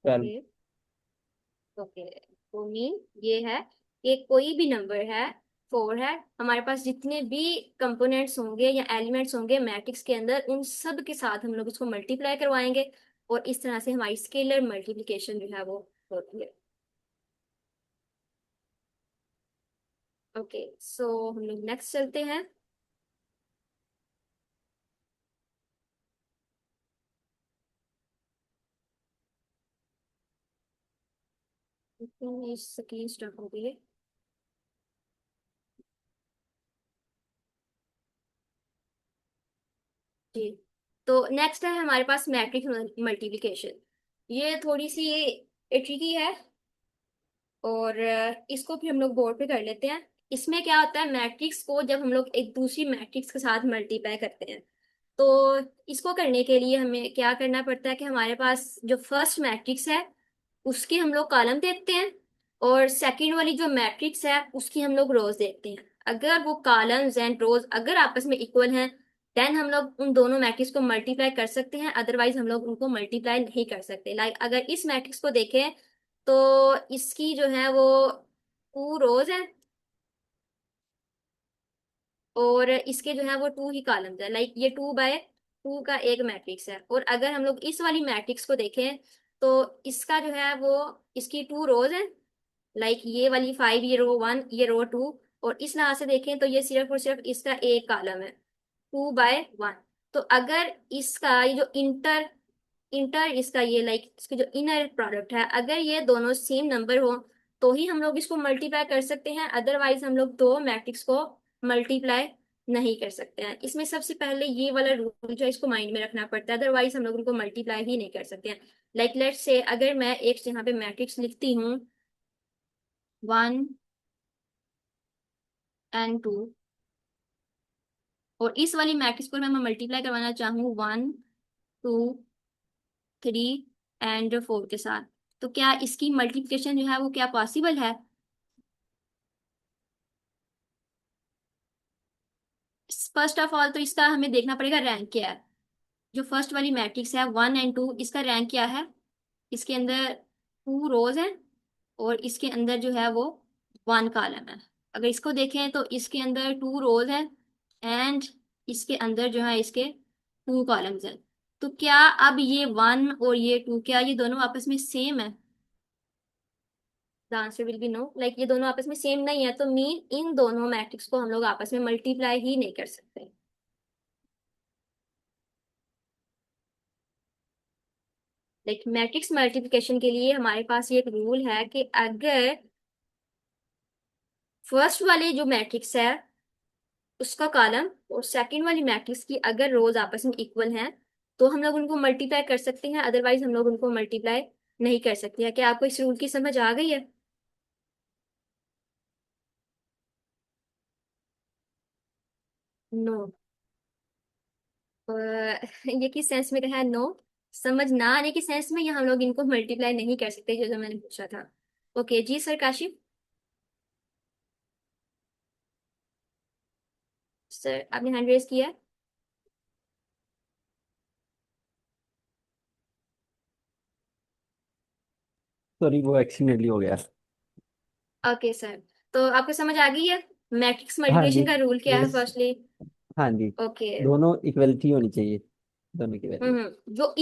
12। ओके, ओके, तो मीन ये है कि कोई भी नंबर है, 4 है, हमारे पास जितने भी कंपोनेंट्स होंगे या एलिमेंट्स होंगे मैट्रिक्स के अंदर उन सब के साथ हम लोग उसको मल्टीप्लाई करवाएंगे और इस तरह से हमारी स्केलर मल्टीप्लिकेशन जो है वो होती है। ओके, सो हम लोग नेक्स्ट चलते हैं। स्क्रीन स्टॉप हो गई है जी। तो नेक्स्ट है हमारे पास मैट्रिक्स मल्टीप्लिकेशन। ये थोड़ी सी ट्रिकी है और इसको फिर हम लोग बोर्ड पे कर लेते हैं। इसमें क्या होता है, मैट्रिक्स को जब हम लोग एक दूसरी मैट्रिक्स के साथ मल्टीप्लाई करते हैं तो इसको करने के लिए हमें क्या करना पड़ता है कि हमारे पास जो फर्स्ट मैट्रिक्स है उसके हम लोग कॉलम देखते हैं और सेकंड वाली जो मैट्रिक्स है उसकी हम लोग रोज देखते हैं। अगर वो कॉलम्स एंड रोज अगर आपस में इक्वल हैं देन हम लोग उन दोनों मैट्रिक्स को मल्टीप्लाई कर सकते हैं, अदरवाइज हम लोग उनको मल्टीप्लाई नहीं कर सकते। लाइक अगर इस मैट्रिक्स को देखें तो इसकी जो है वो 2 रोज है और इसके जो है वो 2 ही कॉलम्स है। लाइक ये 2 बाय 2 का एक मैट्रिक्स है और अगर हम लोग इस वाली मैट्रिक्स को देखें तो इसका जो है वो इसकी 2 रोज है। लाइक ये वाली 5, ये रो 1, ये रो 2, और इस लिहाज से देखें तो ये सिर्फ और सिर्फ इसका एक कॉलम है 2 बाय 1। तो अगर इसका ये जो इंटर इंटर इसका ये लाइक इसके जो इनर प्रोडक्ट है अगर ये दोनों सेम नंबर हो तो ही हम लोग इसको मल्टीप्लाई कर सकते हैं, अदरवाइज हम लोग दो मैट्रिक्स को मल्टीप्लाई नहीं कर सकते हैं। इसमें सबसे पहले ये वाला रूल जो है इसको माइंड में रखना पड़ता है, अदरवाइज हम लोग उनको मल्टीप्लाई ही नहीं कर सकते हैं। लाइक लेट्स से अगर मैं एक यहाँ पे मैट्रिक्स लिखती हूँ 1 and 2 और इस वाली मैट्रिक्स को मैं मल्टीप्लाई करवाना चाहूँ 1 2 3 and 4 के साथ, तो क्या इसकी मल्टीप्लिकेशन जो है वो क्या पॉसिबल है? फर्स्ट ऑफ ऑल तो इसका हमें देखना पड़ेगा रैंक क्या है। जो फर्स्ट वाली मैट्रिक्स है 1 and 2 इसका रैंक क्या है? इसके अंदर 2 रोज हैं और इसके अंदर जो है वो 1 कॉलम है। अगर इसको देखें तो इसके अंदर 2 रोज है एंड इसके अंदर जो है इसके 2 कॉलम्स हैं। तो क्या अब ये 1 और ये 2 क्या ये दोनों आपस में सेम है? The answer will be no. Like ये दोनों आपस में सेम नहीं है तो मीन इन दोनों मैट्रिक्स को हम लोग आपस में मल्टीप्लाई ही नहीं कर सकते। लाइक मैट्रिक्स मल्टीप्लिकेशन के लिए हमारे पास ये एक रूल है कि अगर फर्स्ट वाले जो मैट्रिक्स है उसका कॉलम और सेकंड वाली मैट्रिक्स की अगर रोज आपस में इक्वल हैं तो हम लोग उनको मल्टीप्लाई कर सकते हैं, अदरवाइज हम लोग उनको मल्टीप्लाई नहीं कर सकते हैं। क्या आपको इस रूल की समझ आ गई है? नो। ये किस सेंस में कहा है नो? समझ ना आने की सेंस में, या हम लोग इनको मल्टीप्लाई नहीं कर सकते जो जो मैंने पूछा था। ओके जी सर, काशिफ सर आपने हैंड रेज किया। सॉरी वो एक्सीडेंटली हो गया। ओके सर, तो आपको समझ आ गई है मैट्रिक्स हाँ जी। मल्टीप्लिकेशन का रूल क्या है यस। फर्स्टली? हाँ जी। ओके। दोनों इक्वलिटी होनी चाहिए, दोनों की वैल्यू। जो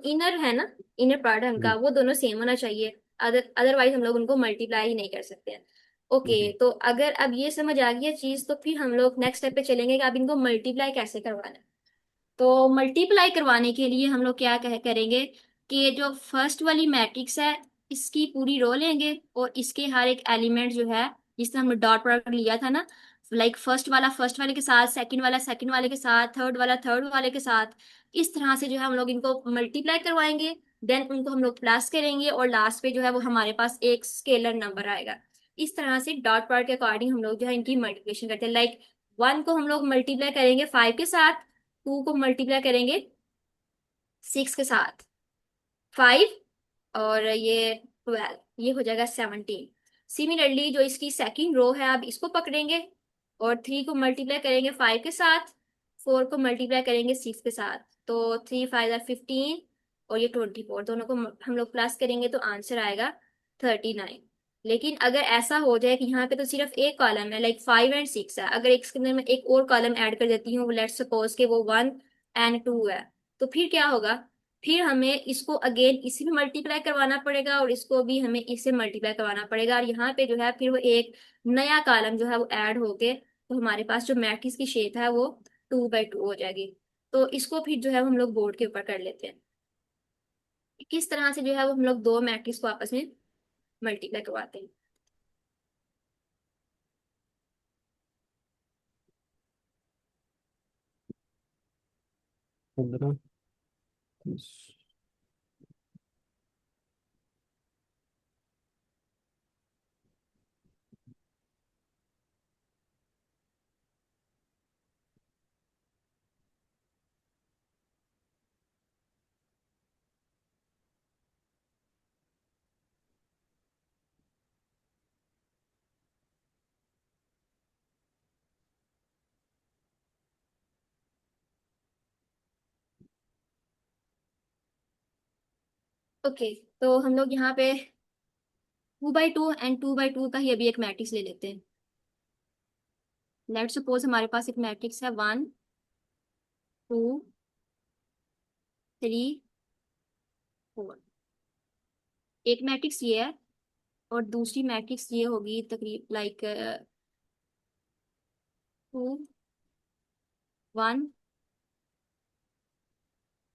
इनर है ना, इनर प्रोडक्ट जी। उनका वो दोनों सेम होना चाहिए, अदरवाइज हम लोग उनको मल्टीप्लाई ही नहीं कर सकते हैं। ओके, जी। तो अगर अब ये समझ आ गई है चीज तो फिर हम लोग नेक्स्ट स्टेप पे चलेंगे कि अब इनको मल्टीप्लाई कैसे करवाना है। तो मल्टीप्लाई करवाने के लिए हम लोग क्या करेंगे कि ये जो फर्स्ट वाली मैट्रिक्स है इसकी पूरी रो लेंगे और इसके हर एक एलिमेंट जो है, जिससे हमने डॉट प्रोडक्ट लिया था ना, लाइक फर्स्ट वाला फर्स्ट वाले के साथ, सेकंड वाला सेकंड वाले के साथ, थर्ड वाला थर्ड वाले के साथ, इस तरह से जो है हम लोग इनको मल्टीप्लाई करवाएंगे, देन उनको हम लोग प्लस करेंगे और लास्ट पे जो है वो हमारे पास एक स्केलर नंबर आएगा। इस तरह से डॉट प्रोडक्ट के अकॉर्डिंग हम लोग जो है इनकी मल्टीप्लिकेशन करते हैं। लाइक 1 को हम लोग मल्टीप्लाई करेंगे 5 के साथ, 2 को मल्टीप्लाई करेंगे 6 के साथ, 5 और ये 12, ये हो जाएगा 17। सिमिलरली जो इसकी सेकंड रो है, अब इसको पकड़ेंगे और 3 को मल्टीप्लाई करेंगे 5 के साथ, 4 को मल्टीप्लाई करेंगे 6 के साथ, तो 3 5 are 15 और ये 24, दोनों को हम लोग प्लस करेंगे तो आंसर आएगा 39। लेकिन अगर ऐसा हो जाए कि यहाँ पे तो सिर्फ एक कॉलम है, लाइक 5 एंड 6 है, अगर इसके अंदर मैं एक और कॉलम ऐड कर देती हूँ, लेट्स सपोज के वो 1 एंड 2 है, तो फिर क्या होगा? फिर हमें इसको अगेन इसी में मल्टीप्लाई करवाना पड़ेगा और इसको भी हमें इससे मल्टीप्लाई करवाना पड़ेगा, और यहाँ पे जो है फिर वो एक नया कॉलम जो है वो ऐड होके, तो हमारे पास जो मैट्रिक्स की शेप है वो 2 by 2 हो जाएगी। तो इसको फिर जो है हम लोग बोर्ड के ऊपर कर लेते हैं। किस तरह से जो है वो हम लोग दो मैट्रिक्स को आपस में मल्टीप्लाई करवाते हैं। 15 30। ओके, तो हम लोग यहाँ पे 2 by 2 एंड 2 by 2 का ही अभी एक मैट्रिक्स ले लेते हैं। लेट सपोज हमारे पास एक मैट्रिक्स है 1 2 3 4। एक मैट्रिक्स ये है और दूसरी मैट्रिक्स ये होगी तकरीब like 2 1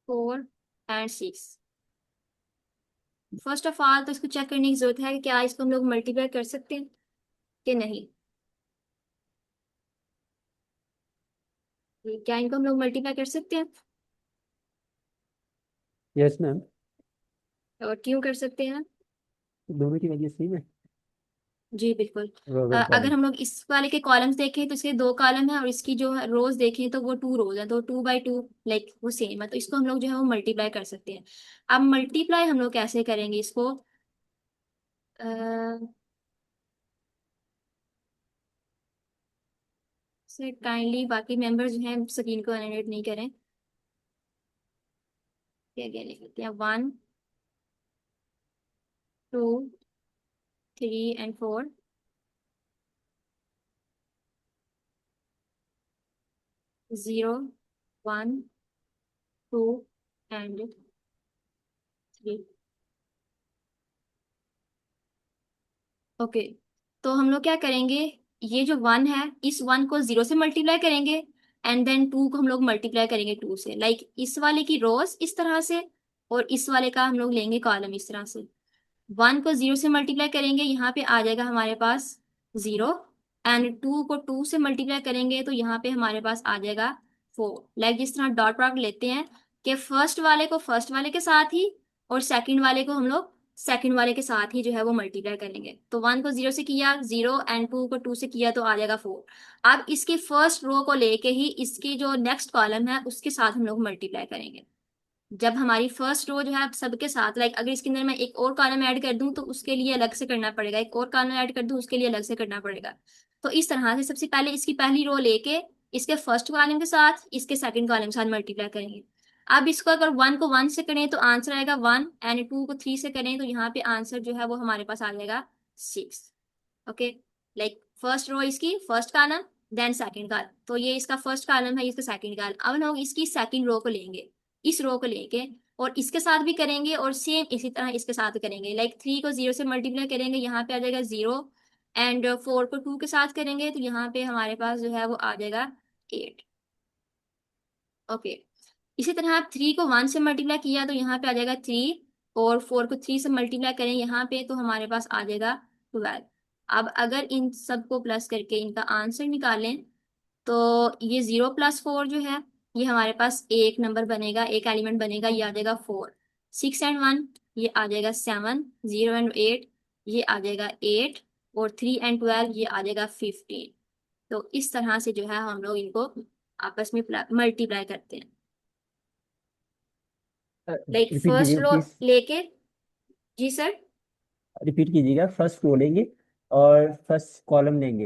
4 and 6। First of all तो इसको चेक करने की जरूरत है कि क्या इसको हम लोग मल्टीप्लाई कर सकते हैं कि नहीं। क्या इनको हम लोग मल्टीप्लाई कर सकते हैं? Yes ma'am. और क्यों कर सकते हैं? दोनों की वजह से ही मैं जी बिल्कुल। रोज एंड अगर कॉलम। हम लोग इस वाले के कॉलम्स देखें तो इसके 2 कॉलम है और इसकी जो रोज देखें तो वो 2 रोज है, तो 2 by 2 लाइक वो सेम है, तो इसको हम लोग जो है वो मल्टीप्लाई कर सकते हैं। अब मल्टीप्लाई हम लोग कैसे करेंगे इसको? से काइंडली बाकी मेंबर्स जो हैं स्क्रीन को एनिमेट नहीं करें। क्या क्या लिख लेते हैं? 1 2 3 एंड 4, 0 1 2 एंड 3। ओके, तो हम लोग क्या करेंगे, ये जो 1 है इस 1 को 0 से मल्टीप्लाई करेंगे एंड देन 2 को हम लोग मल्टीप्लाई करेंगे 2 से, लाइक इस वाले की रोज इस तरह से और इस वाले का हम लोग लेंगे कॉलम इस तरह से। 1 को 0 से मल्टीप्लाई करेंगे, यहाँ पे आ जाएगा हमारे पास 0, एंड 2 को 2 से मल्टीप्लाई करेंगे तो यहाँ पे हमारे पास आ जाएगा 4। लाइक जिस तरह डॉट प्रोडक्ट लेते हैं कि फर्स्ट वाले को फर्स्ट वाले के साथ ही और सेकंड वाले को हम लोग सेकंड वाले के साथ ही जो है वो मल्टीप्लाई करेंगे, तो 1 को 0 से किया 0 एंड 2 को 2 से किया तो आ जाएगा 4। अब इसके फर्स्ट रो को लेके ही इसके जो नेक्स्ट कॉलम है उसके साथ हम लोग मल्टीप्लाई करेंगे। जब हमारी फर्स्ट रो जो है सबके साथ, लाइक अगर इसके अंदर मैं एक और कॉलम ऐड कर दूं तो उसके लिए अलग से करना पड़ेगा, एक और कॉलम ऐड कर दूं उसके लिए अलग से करना पड़ेगा। तो इस तरह से सबसे पहले इसकी पहली रो लेके इसके फर्स्ट कॉलम के साथ इसके सेकंड कॉलम के साथ मल्टीप्लाई करेंगे। अब इसको अगर 1 को 1 से करें तो आंसर आएगा 1 एंड 2 को 3 से करें तो यहाँ पे आंसर जो है वो हमारे पास आ जाएगा 6। ओके, लाइक फर्स्ट रो इसकी first column then second column, तो ये इसका फर्स्ट कॉलम है, इसका सेकंड कॉलम। अब हम लोग इसकी सेकंड रो को लेंगे, इस रो को लेके और इसके साथ भी करेंगे और सेम इसी तरह इसके साथ करेंगे, लाइक 3 को 0 से मल्टीप्लाई करेंगे, यहाँ पे आ जाएगा 0 एंड 4 को 2 के साथ करेंगे तो यहाँ पे हमारे पास जो है वो आ जाएगा 8। ओके, इसी तरह आप 3 को 1 से मल्टीप्लाई किया तो यहाँ पे आ जाएगा 3 और 4 को 3 से मल्टीप्लाई करें यहाँ पे तो हमारे पास आ जाएगा 12। अब अगर इन सबको प्लस करके इनका आंसर निकालें तो ये 0 + 4 जो है ये हमारे पास एक नंबर बनेगा, एक एलिमेंट बनेगा, ये आ जाएगा 4। 6 और 1 ये आ जाएगा 7। 0 और 8 ये आ जाएगा 8। और 3 और 12 ये आ जाएगा 15। तो इस तरह से जो है हम लोग इनको आपस में मल्टीप्लाई करते हैं। लाइक रिपीट फर्स्ट कीजिएगा रो प्लीज, लेके। जी सर। रिपीट कीजिएगा। फर्स्ट रो लेंगे और फर्स्ट कॉलम लेंगे,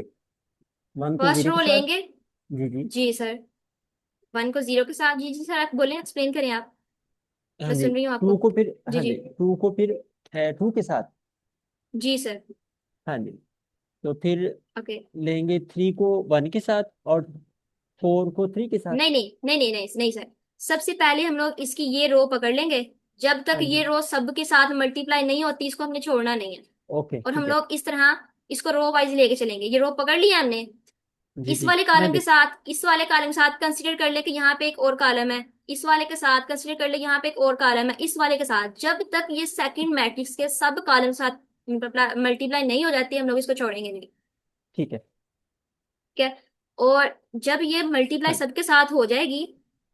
1 को 0 फर्स्ट के रो साथ। लेंगे। जी जी। जी सर। 1 को 0 के साथ। जी जी सर, आप बोलें, एक्सप्लेन करें आप। हाँ मैं जी, सुन रही हूँ आपको। 2 को फिर, जी हाँ जी। जी, 2 को फिर 2 के साथ। जी सर। हाँ जी, तो फिर ओके। लेंगे 3 को 1 के साथ और 4 को 3 के साथ। नहीं नहीं नहीं नहीं नहीं नहीं सर। सबसे पहले हम लोग इसकी ये रो पकड़ लेंगे। जब तक हाँ ये जी, रो सब के साथ मल्टीप्लाई नहीं होती इसको हमने छोड़ना नहीं है। ओके और हम ठीक है। लोग इस तरह इसको रो वाइज लेके चलेंगे। ये रो पकड़ लिया हमने। जी जी, मैं इस वाले कॉलम के साथ कंसीडर कर ले कि यहाँ पे एक और कॉलम है। इस वाले के साथ कंसीडर कर ले यहाँ पे एक और कॉलम है। इस वाले के साथ जब तक ये सेकंड मैट्रिक्स के सब कॉलम साथ मल्टीप्लाई नहीं हो जाती हम लोग इसको छोड़ेंगे नहीं। ठीक है। ठीक है। और जब ये मल्टीप्लाई हाँ सबके साथ हो जाएगी,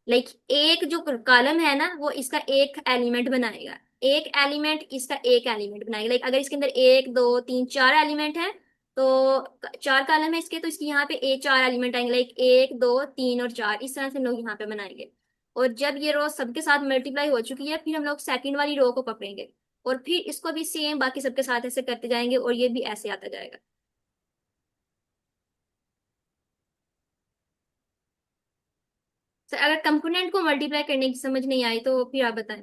लाइक एक जो कॉलम है ना वो इसका एक एलिमेंट बनाएगा। एक एलिमेंट इसका एक एलिमेंट बनाएगा। लाइक अगर इसके अंदर 1 2 3 4 एलिमेंट है तो 4 कॉलम है इसके, तो इसके यहाँ पे 4 एलिमेंट आएंगे। लाइक 1 2 3 और 4 इस तरह से हम लोग यहाँ पे बनाएंगे। और जब ये रो सबके साथ मल्टीप्लाई हो चुकी है फिर हम लोग सेकंड वाली रो को पकड़ेंगे। और फिर इसको भी सेम बाकी सबके साथ ऐसे करते जाएंगे और ये भी ऐसे आता जाएगा। सर अगर कंपोनेंट को मल्टीप्लाई करने की समझ नहीं आई तो फिर आप बताएं।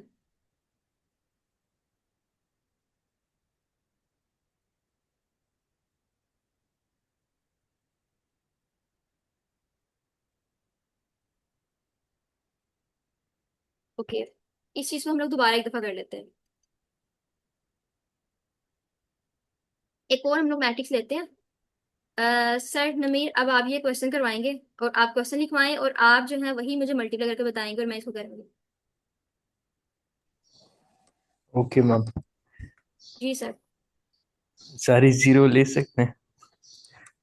ओके। इस चीज को हम लोग दोबारा एक दफा कर लेते हैं। एक और हम लोग मैट्रिक्स लेते हैं। सर नमीर, अब आप ये क्वेश्चन करवाएंगे और आप क्वेश्चन लिखवाएं और आप जो है वही मुझे मल्टीप्लाई करके बताएंगे और मैं इसको करूंगी। Okay ma'am. जी सर। सारी जीरो ले सकते हैं?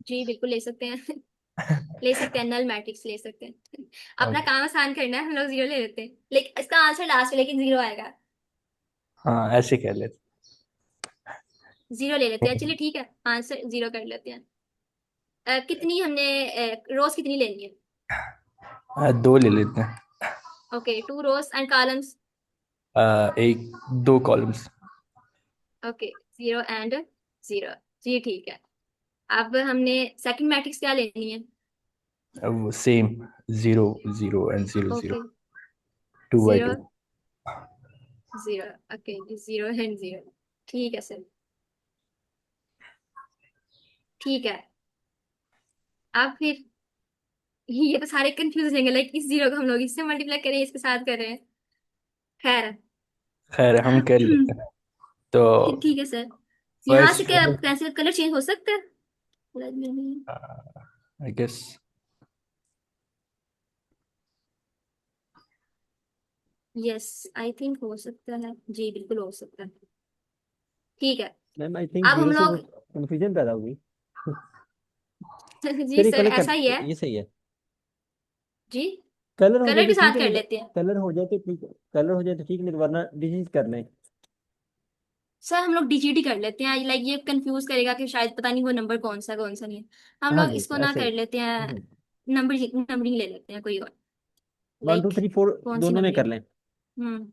जी बिल्कुल ले सकते हैं। ले सकते हैं, नल मैट्रिक्स ले सकते हैं। अपना ओके। काम आसान करना है, हम लोग 0 ले लेते हैं लेकिन इसका आंसर लास्ट में लेकिन 0 आएगा। हाँ ऐसे कह लेते 0 ले लेते हैं, हैं। चलिए ठीक है, आंसर 0 कर लेते हैं। कितनी हमने रोज कितनी लेनी है? दो ले लेते हैं। Okay, 2 rows and columns. एक, दो कॉलम्स। Okay, 0 and 0। जी ठीक है। अब हमने सेकंड मैट्रिक्स क्या लेनी है? वो same, zero zero and zero zero, okay, 2 by 2। 0 0। Okay, 0 and 0। ठीक है सर। ठीक है। अब फिर ये तो सारे कंफ्यूज हो जाएंगे, लाइक इस 0 को हम लोग इससे मल्टीप्लाई करें इसके साथ करें। खैर। खैर हम कर लेते हैं। तो ठीक है सर। यहाँ से फर्स्ट, क्या कैसे कलर चेंज हो सकता है? I guess, yes, I think हो सकता है। जी बिल्कुल हो सकता है। ठीक है। मैम, आई थिंक अब हम 0 से लोग कंफ्यूजन पैदा होगी। जी चलिए सर कलर ऐसा ही कर, है। ये सही है। जी। कलर हो जाए कलर तो के ठीक साथ है, कर नहीं तो लेते हैं। कलर हो जाए तो ठीक है, कलर हो जाए तो ठीक, नहीं तो वरना डिजीज कर लें। सर हम लोग डीजीटी कर लेते हैं, लाइक ये कंफ्यूज करेगा कि शायद पता नहीं वो नंबर कौन सा नहीं है। हम हाँ लोग जी, इसको ना ऐसे कर ही। लेते हैं। नंबरिंग ले लेते हैं कोई और। 1 2 3 4 कौन सी दोनों में कर नंबरिंग? लें। हम्म।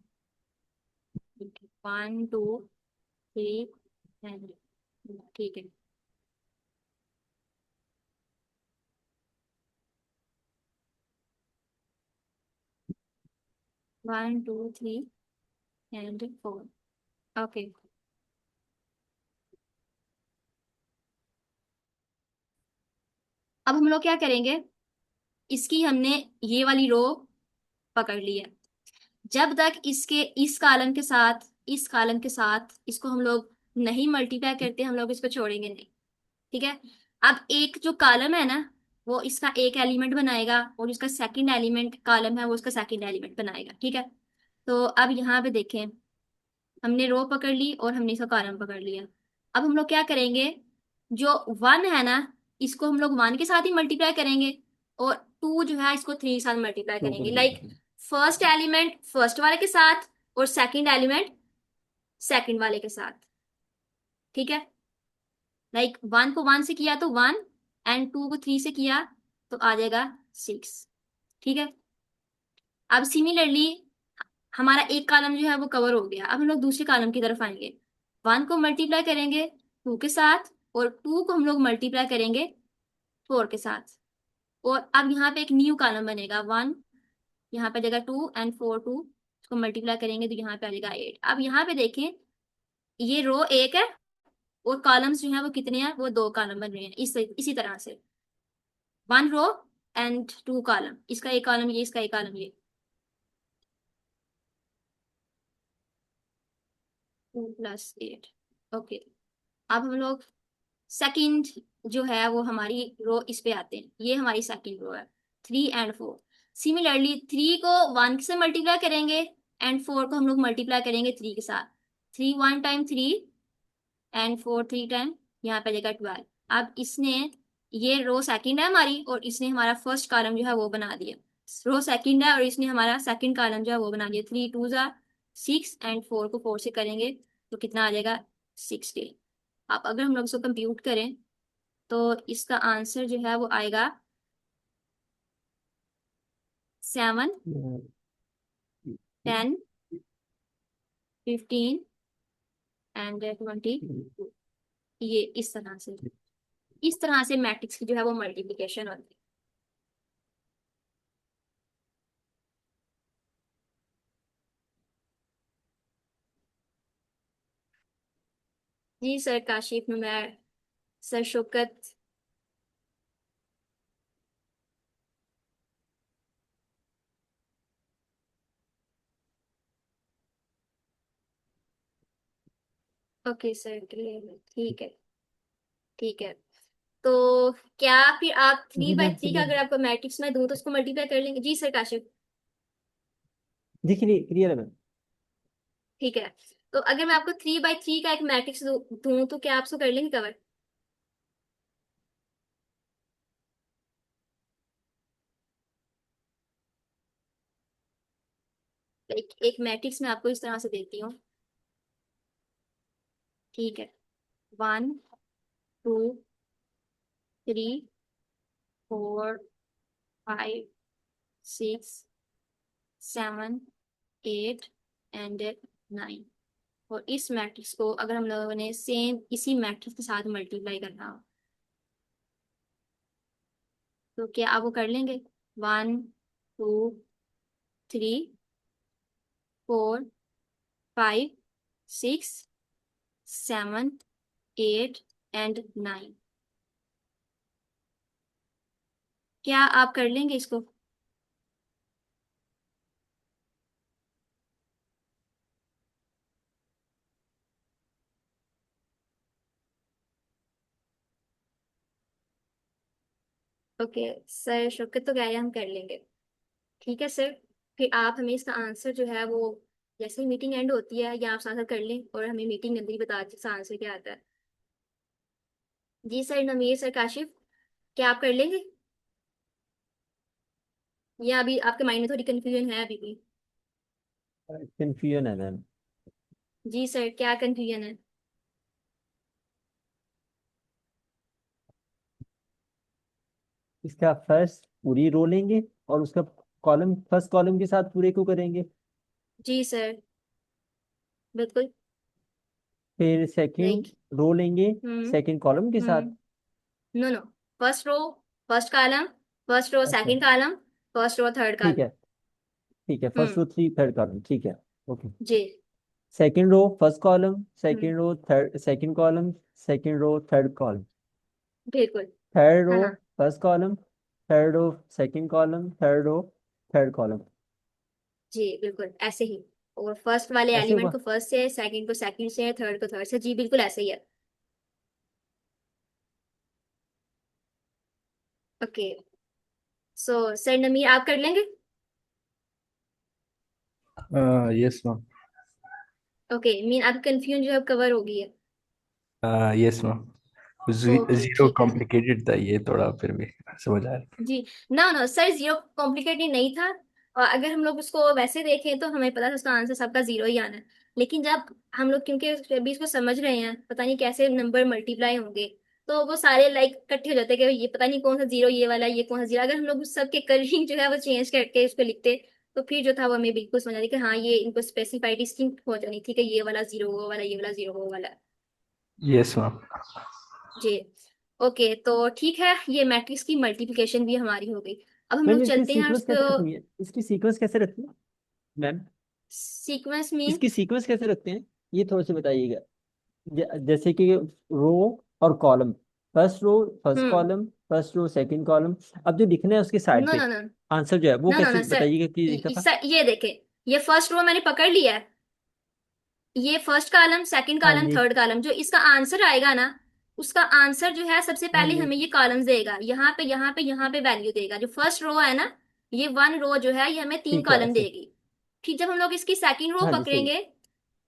1 2 3 ठीक है। 1 2 3 and 4। ओके। अब हम लोग क्या करेंगे? इसकी हमने ये वाली रो पकड़ ली है। जब तक इसके इस कॉलम के साथ इसको हम लोग नहीं मल्टीप्लाई करते हम लोग इसको छोड़ेंगे नहीं। ठीक है। अब एक जो कॉलम है ना वो इसका एक एलिमेंट बनाएगा और इसका सेकंड एलिमेंट कॉलम है वो उसका सेकंड एलिमेंट बनाएगा। ठीक है। तो अब यहाँ पे देखें, हमने रो पकड़ ली और हमने इसका कॉलम पकड़ लिया। अब हम लोग क्या करेंगे, जो 1 है ना, इसको हम लोग 1 के साथ ही मल्टीप्लाई करेंगे, और 2 जो है इसको 3 के साथ मल्टीप्लाई टू करेंगे। कर लाइक दीजिए। फर्स्ट एलिमेंट फर्स्ट वाले के साथ और सेकंड एलिमेंट सेकंड वाले के साथ। ठीक है, लाइक 1 को 1 से किया तो 1, एंड 2 को 3 से किया तो आ जाएगा 6। ठीक है, अब सिमिलरली हमारा एक कॉलम जो है वो कवर हो गया। अब हम लोग दूसरे कॉलम की तरफ आएंगे। 1 को मल्टीप्लाई करेंगे 2 के साथ, और 2 को हम लोग मल्टीप्लाई करेंगे 4 के साथ। और अब यहाँ पे एक न्यू कॉलम बनेगा 1, यहाँ पे आ जाएगा 2, एंड 4 2 इसको मल्टीप्लाई करेंगे तो यहाँ पे आ जाएगा 8। अब यहाँ पे देखें, ये रो एक है और कॉलम्स जो है वो कितने हैं, वो 2 कॉलम बन रहे हैं। इसी तरह से 1 रो एंड 2 कॉलम, इसका एक कॉलम ये, इसका एक कॉलम ये। 2 + 8। ओके, अब हम लोग सेकंड जो है वो हमारी रो इस पे आते हैं। ये हमारी सेकंड रो है, 3 एंड 4। सिमिलरली 3 को 1 से मल्टीप्लाई करेंगे एंड 4 को हम लोग मल्टीप्लाई करेंगे 3 के साथ। 3 1 टाइम 3 एंड 4 3 टाइम, यहाँ पे आ जाएगा 12। अब इसने, ये रो सेकंड है हमारी और इसने हमारा फर्स्ट कॉलम जो है वो बना दिया। रो सेकंड है और इसने हमारा सेकंड कॉलम जो है वो बना दिया। 3 2 ज़ा 6 एंड 4 को 4 से करेंगे तो कितना आ जाएगा 16। अब अगर हम लोग इसको कंप्यूट करें तो इसका आंसर जो है वो आएगा 7 10 15 एंड 20। ये इस तरह से मैट्रिक्स की जो है वो मल्टीप्लिकेशन होती है। जी sir Kashif Numair, sir Shaukat. Okay sir, clear है, ठीक है। ठीक है, तो क्या फिर आप थ्री जी बाई मैम थ्री का क्लियर। अगर आपको मैट्रिक्स में दूं तो उसको मल्टीप्लाई कर लेंगे? जी सर काशिफ। जी क्लियर है मैम। ठीक है, तो अगर मैं आपको 3 बाई 3 का एक मैट्रिक्स दूं तो क्या आप उसको कर लेंगे कवर? एक मैट्रिक्स मैं आपको इस तरह से देती हूँ। ठीक है, 1 2 3 4 5 6 7 8 एंड 9। और इस मैट्रिक्स को अगर हम लोगों ने सेम इसी मैट्रिक्स के साथ मल्टीप्लाई करना हो तो क्या आप वो कर लेंगे? 1 2 3 4 5 6 7 8 एंड 9। क्या आप कर लेंगे इसको? ओके सर, शुक्र तो कह रहे हैं हम कर लेंगे। ठीक है सर, फिर आप हमें इसका आंसर जो है वो जैसे ही मीटिंग एंड होती है या आप साथ साथ कर लें और हमें मीटिंग के अंदर ही बता दें इसका आंसर क्या आता है। जी सर नमीर सर काशिफ, क्या आप कर लेंगे या अभी आपके माइंड में थोड़ी कंफ्यूजन है अभी भी? कंफ्यूजन है मैम। जी सर, क्या कंफ्यूजन है? इसका फर्स्ट पूरी रो लेंगे और उसका कॉलम फर्स्ट कॉलम के साथ पूरे को करेंगे। जी सर, बिल्कुल। फिर सेकंड लाइक रो लेंगे हम्म सेकंड कॉलम के साथ। Hmm no no, first row first column, first row अच्छा second column, first row third ठीक कॉलम। है। ठीक है first hmm row three third column ठीक है। ओके। जी। Second row first column hmm second row third second column second row third column. बिल्कुल। थर्ड रो हाँ हाँ, first column third row second column third row third column. जी बिल्कुल ऐसे ही। और फर्स्ट वाले ऐसे एलिमेंट होगा। को फर्स्ट से, सेकंड को सेकंड से, थर्ड को थर्ड से। जी बिल्कुल ऐसे ही है। ओके, सो सर नमीर आप कर लेंगे? Yes ma'am. ओके, मीन आपकी कंफ्यूजन जो है कवर हो गई है। यस मैम, ओके जीरो ठीक है। कॉम्प्लिकेटेड था ये थोड़ा, फिर भी समझ आ रहा है। जी, ना ना सर, जीरो कॉम्प्लिकेटेड नहीं था। और अगर हम लोग उसको वैसे देखें तो हमें पता था उसका आंसर सबका जीरो ही आना है। लेकिन जब हम लोग क्योंकि अभी इसको समझ रहे हैं, पता नहीं कैसे नंबर मल्टीप्लाई होंगे, तो वो सारे लाइक इकट्ठे हो जाते हैं कि ये पता नहीं कौन सा जीरो ये वाला, ये कौन सा जीरो। अगर हम लोग उस सबके कलरिंग जो है वो चेंज करके उसको लिखते, तो फिर जो था वो हमें बिल्कुल समझ आ रही कि हाँ ये इनको स्पेसिफाई डिस्टिंक्ट हो जानी थी कि ये वाला जीरो वो वाला, ये वाला जीरो वो वाला। Yes ma'am. जी। ओके, तो ठीक है, ये मैट्रिक्स की मल्टीप्लिकेशन भी हमारी हो गई। अब हम मैम लोग इसकी चलते हैं सीक्वेंस कैसे उसको। रखनी है, इसकी सीक्वेंस कैसे रखनी है मैम? Sequence mean? इसकी सीक्वेंस कैसे रखते हैं, ये थोड़ा सा बताइएगा। जैसे कि रो और column, first row first hmm. Column, first row second column, अब जो लिखना है उसके साइड नो पे नो नो। आंसर जो है वो नो नो कैसे नो सर, बताइएगा प्लीज एक दफा। सर ये देखे, ये फर्स्ट रो मैंने पकड़ लिया है। ये फर्स्ट कॉलम, सेकंड हाँ कॉलम, जी। थर्ड कॉलम, जो इसका आंसर आएगा ना, उसका आंसर जो है सबसे हाँ पहले जी। हमें ये कॉलम्स देगा, यहाँ पे यहाँ पे यहाँ पे वैल्यू देगा। जो फर्स्ट रो है ना, ये वन रो जो है ये हमें तीन ठीक है कॉलम ऐसे। देगी। फिर जब हम लोग इसकी सेकंड रो हाँ जी सही है। पकड़ेंगे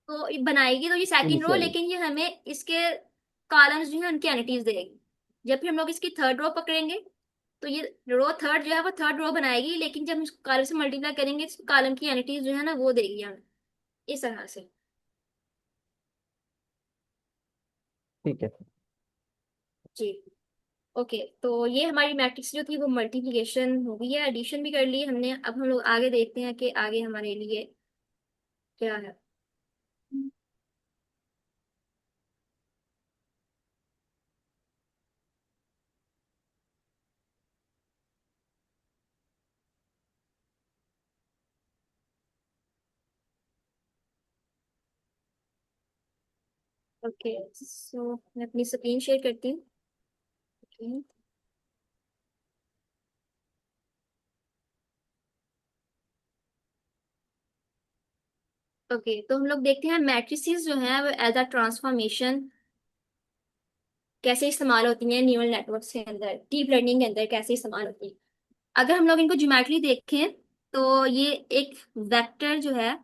तो ये बनाएगी, तो ये ये सेकंड नीचे रो, आ जाएगी। लेकिन ये हमें इसके कॉलम्स जो है उनकी एंटिटीज देगी। जब फिर हम लोग इसकी थर्ड रो पकड़ेंगे तो ये रो थर्ड जो है वो थर्ड रो बनाएगी, लेकिन जब हम इसको कॉलम से मल्टीप्लाई करेंगे इस कॉलम की एंटिटीज जो है ना वो देगी हमें, इस तरह से। ठीक है। जी। ओके, तो ये हमारी मैट्रिक्स जो थी वो मल्टीप्लिकेशन हो गई है, एडिशन भी कर ली हमने। अब हम लोग आगे देखते हैं कि आगे हमारे लिए क्या है। ओके, सो मैं अपनी स्क्रीन शेयर करती हूँ। Okay. ओके, तो हम लोग देखते हैं मैट्रिसेस जो है वो एज अ ट्रांसफॉर्मेशन कैसे इस्तेमाल होती हैं न्यूरल नेटवर्क्स के अंदर, डीप लर्निंग के अंदर कैसे इस्तेमाल होती है। अगर हम लोग इनको ज्योमेट्री देखें तो ये एक वेक्टर जो है,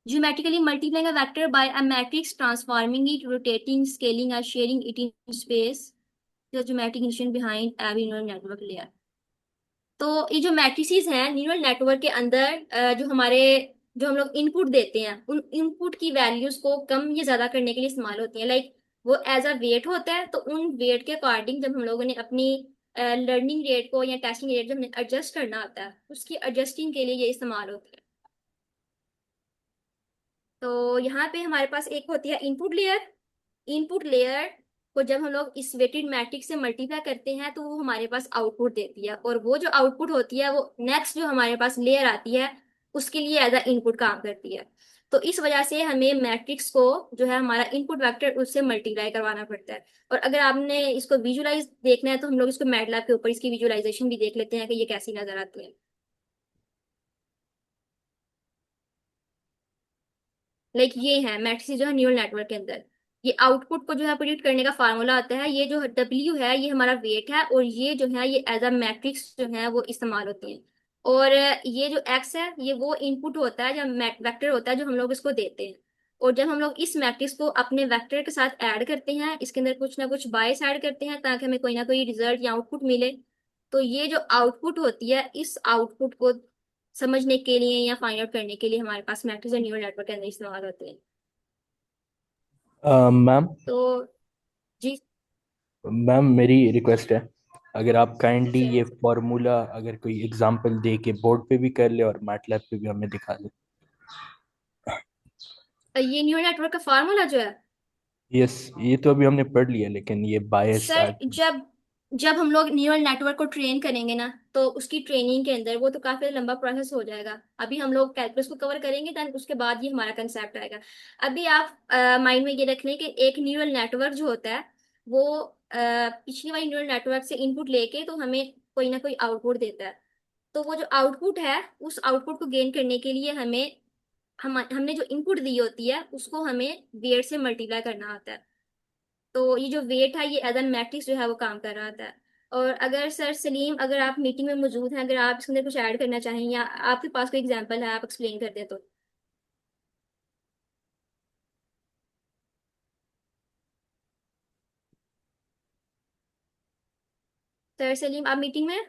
geometrically multiplying a vector by a matrix, transforming it, rotating, scaling, or sharing it in space, the geometric notation behind every neural network layer। तो ये जो मैट्रिसेस हैं न्यूरल नेटवर्क के अंदर, जो हमारे, जो हम लोग इनपुट देते हैं, उन इनपुट की वैल्यूज को कम या ज्यादा करने के लिए इस्तेमाल होती हैं। लाइक वो एज अ वेट होता है, तो उन वेट के अकॉर्डिंग जब हम लोगों ने अपनी लर्निंग रेट को या टेस्टिंग रेट जब हमने एडजस्ट करना होता है, उसकी एडजस्टिंग के लिए ये इस्तेमाल होती है। तो यहाँ पे हमारे पास एक होती है इनपुट लेयर। इनपुट लेयर को जब हम लोग इस वेटेड मैट्रिक्स से मल्टीप्लाई करते हैं तो वो हमारे पास आउटपुट देती है, और वो जो आउटपुट होती है वो नेक्स्ट जो हमारे पास लेयर आती है उसके लिए एज अ इनपुट काम करती है। तो इस वजह से हमें मैट्रिक्स को जो है हमारा इनपुट वेक्टर उससे मल्टीप्लाई करवाना पड़ता है। और अगर आपने इसको विजुलाइज देखना है तो हम लोग इसको मैटलैब के ऊपर इसकी विजुलाइजेशन भी देख लेते हैं कि ये कैसी नजर आती है। लाइक ये है मैट्रिक्स जो है न्यूरल नेटवर्क के अंदर, ये आउटपुट को जो है प्रिडिक्ट करने का फार्मूला आता है। ये जो डब्ल्यू है ये हमारा वेट है, और ये जो है ये एज अ मैट्रिक्स जो है वो इस्तेमाल होती है। और ये जो एक्स है ये वो इनपुट होता है, जब वेक्टर होता है जो हम लोग इसको देते हैं। और जब हम लोग इस मैट्रिक्स को अपने वेक्टर के साथ ऐड करते हैं, इसके अंदर कुछ ना कुछ बायस ऐड करते हैं ताकि हमें कोई ना कोई रिजल्ट या आउटपुट मिले, तो ये जो आउटपुट होती है इस आउटपुट को समझने के लिए या फाइंड आउट करने के लिए हमारे पास मैट्रिक्स और न्यूरल नेटवर्क के अंदर इस्तेमाल होते हैं। मैम, तो जी। मैम मेरी रिक्वेस्ट है, अगर आप जी काइंडली सर, ये फॉर्मूला अगर कोई एग्जांपल दे के बोर्ड पे भी कर ले और मैटलैब पे भी हमें दिखा दे। ये न्यूरल नेटवर्क का फार्मूला जो है, यस, ये तो अभी हमने पढ़ लिया, लेकिन ये बायस सर आज। जब जब हम लोग न्यूरल नेटवर्क को ट्रेन करेंगे ना, तो उसकी ट्रेनिंग के अंदर वो तो काफी लंबा प्रोसेस हो जाएगा। अभी हम लोग कैलकुलस को कवर करेंगे, देन उसके बाद ये हमारा कंसेप्ट आएगा। अभी आप माइंड में ये रख लें कि एक न्यूरल नेटवर्क जो होता है वो पिछली वाली न्यूरल नेटवर्क से इनपुट लेके तो हमें कोई ना कोई आउटपुट देता है। तो वो जो आउटपुट है उस आउटपुट को गेन करने के लिए हमें हमने जो इनपुट दी होती है उसको हमें वेट से मल्टीप्लाई करना होता है। तो ये जो वेट है ये एज एन मैट्रिक्स जो है वो काम कर रहा होता है। और अगर सर सलीम, अगर आप मीटिंग में मौजूद हैं, अगर आप इसके अंदर कुछ ऐड करना चाहें या आपके पास कोई एग्जांपल है आप एक्सप्लेन कर दें तो। सर सलीम आप मीटिंग में?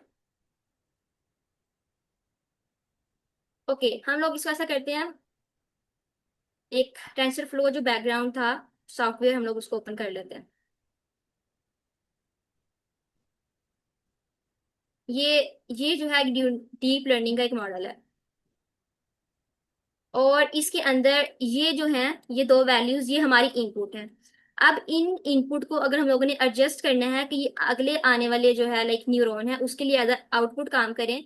ओके, हम लोग इसको ऐसा करते हैं, एक टेंसर फ्लो जो बैकग्राउंड था सॉफ्टवेयर, हम लोग उसको ओपन कर लेते हैं। ये जो है डीप लर्निंग का एक मॉडल है, और इसके अंदर ये जो है, ये दो वैल्यूज, ये हमारी इनपुट है। अब इन इनपुट को अगर हम लोगों ने एडजस्ट करना है कि ये अगले आने वाले जो है लाइक न्यूरॉन है उसके लिए एज आउटपुट काम करें,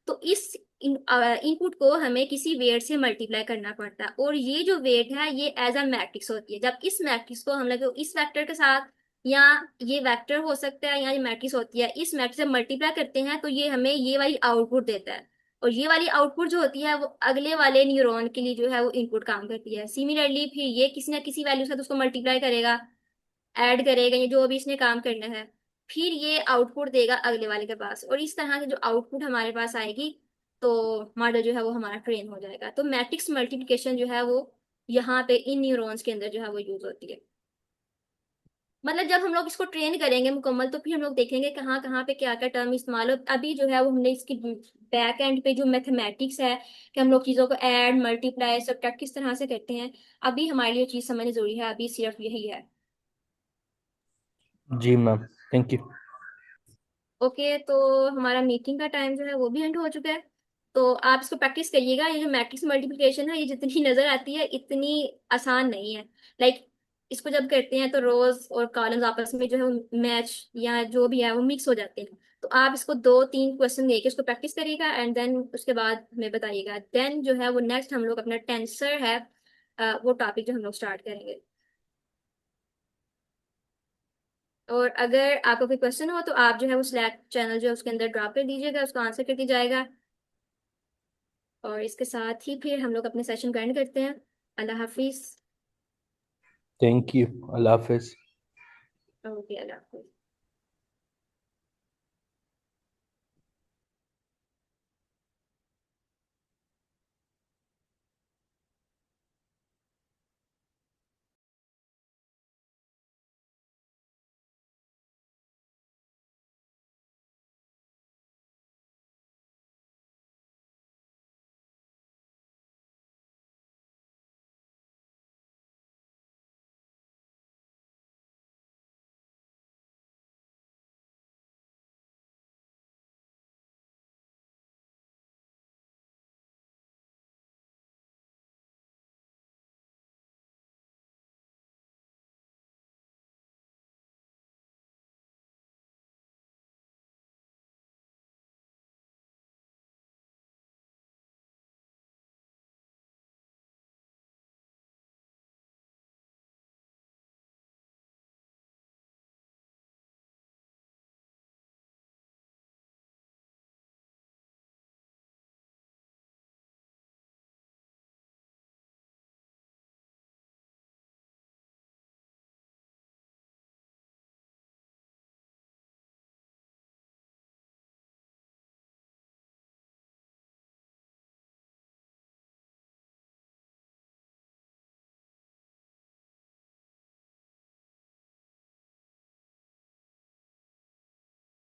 तो इस इनपुट को हमें किसी वेट से मल्टीप्लाई करना पड़ता है, और ये जो वेट है ये एज अ मैट्रिक्स होती है। जब इस मैट्रिक्स को हम लोग इस वेक्टर के साथ, या ये वेक्टर हो सकता है या ये मैट्रिक्स होती है, इस मैट्रिक्स से मल्टीप्लाई करते हैं तो ये हमें ये वाली आउटपुट देता है, और ये वाली आउटपुट जो होती है वो अगले वाले न्यूरॉन के लिए जो है वो इनपुट काम करती है। सिमिलरली फिर ये किसी ना किसी वैल्यू के साथ उसको मल्टीप्लाई करेगा, ऐड करेगा, ये जो भी इसने काम करना है, फिर ये आउटपुट देगा अगले वाले के पास, और इस तरह से जो आउटपुट हमारे पास आएगी तो मॉडल जो है वो हमारा ट्रेन हो जाएगा। तो मैट्रिक्स मल्टीप्लिकेशन जो है वो यहाँ पे इन न्यूरॉन्स के अंदर जो है वो यूज होती है। मतलब जब हम लोग इसको ट्रेन करेंगे मुकम्मल, तो फिर हम लोग देखेंगे कहाँ कहाँ पे क्या क्या टर्म इस्तेमाल हो। अभी जो है वो हमने इसकी बैक एंड पे जो मैथमेटिक्स है कि हम लोग चीज़ों को ऐड मल्टीप्लाई सब्ट्रैक्ट किस तरह से करते हैं, अभी हमारे लिए चीज़ समझनी जरूरी है, अभी सिर्फ यही है। जी मैम, थैंक यू। ओके, तो हमारा मीटिंग का टाइम जो है वो भी एंड हो चुका है। तो आप इसको प्रैक्टिस करिएगा। ये जो मैट्रिक्स मल्टीप्लिकेशन है ये जितनी नजर आती है इतनी आसान नहीं है। लाइक इसको जब करते हैं तो रोज और कॉलम्स आपस में जो है वो मैच या जो भी है वो मिक्स हो जाते हैं। तो आप इसको 2-3 क्वेश्चन देके उसको प्रैक्टिस करिएगा, एंड देन उसके बाद हमें बताइएगा। देन जो है वो नेक्स्ट हम लोग अपना टेंसर है वो टॉपिक जो हम लोग स्टार्ट करेंगे। और अगर आपको कोई क्वेश्चन हो तो आप जो है वो स्लैक चैनल जो है उसके अंदर ड्रॉप कर दीजिएगा, उसका आंसर कर दिया जाएगा। और इसके साथ ही फिर हम लोग अपने सेशन का एंड करते हैं। अल्लाह हाफिज। Thank you. अल्लाह हाफिज। ओके, अल्लाह हाफिज।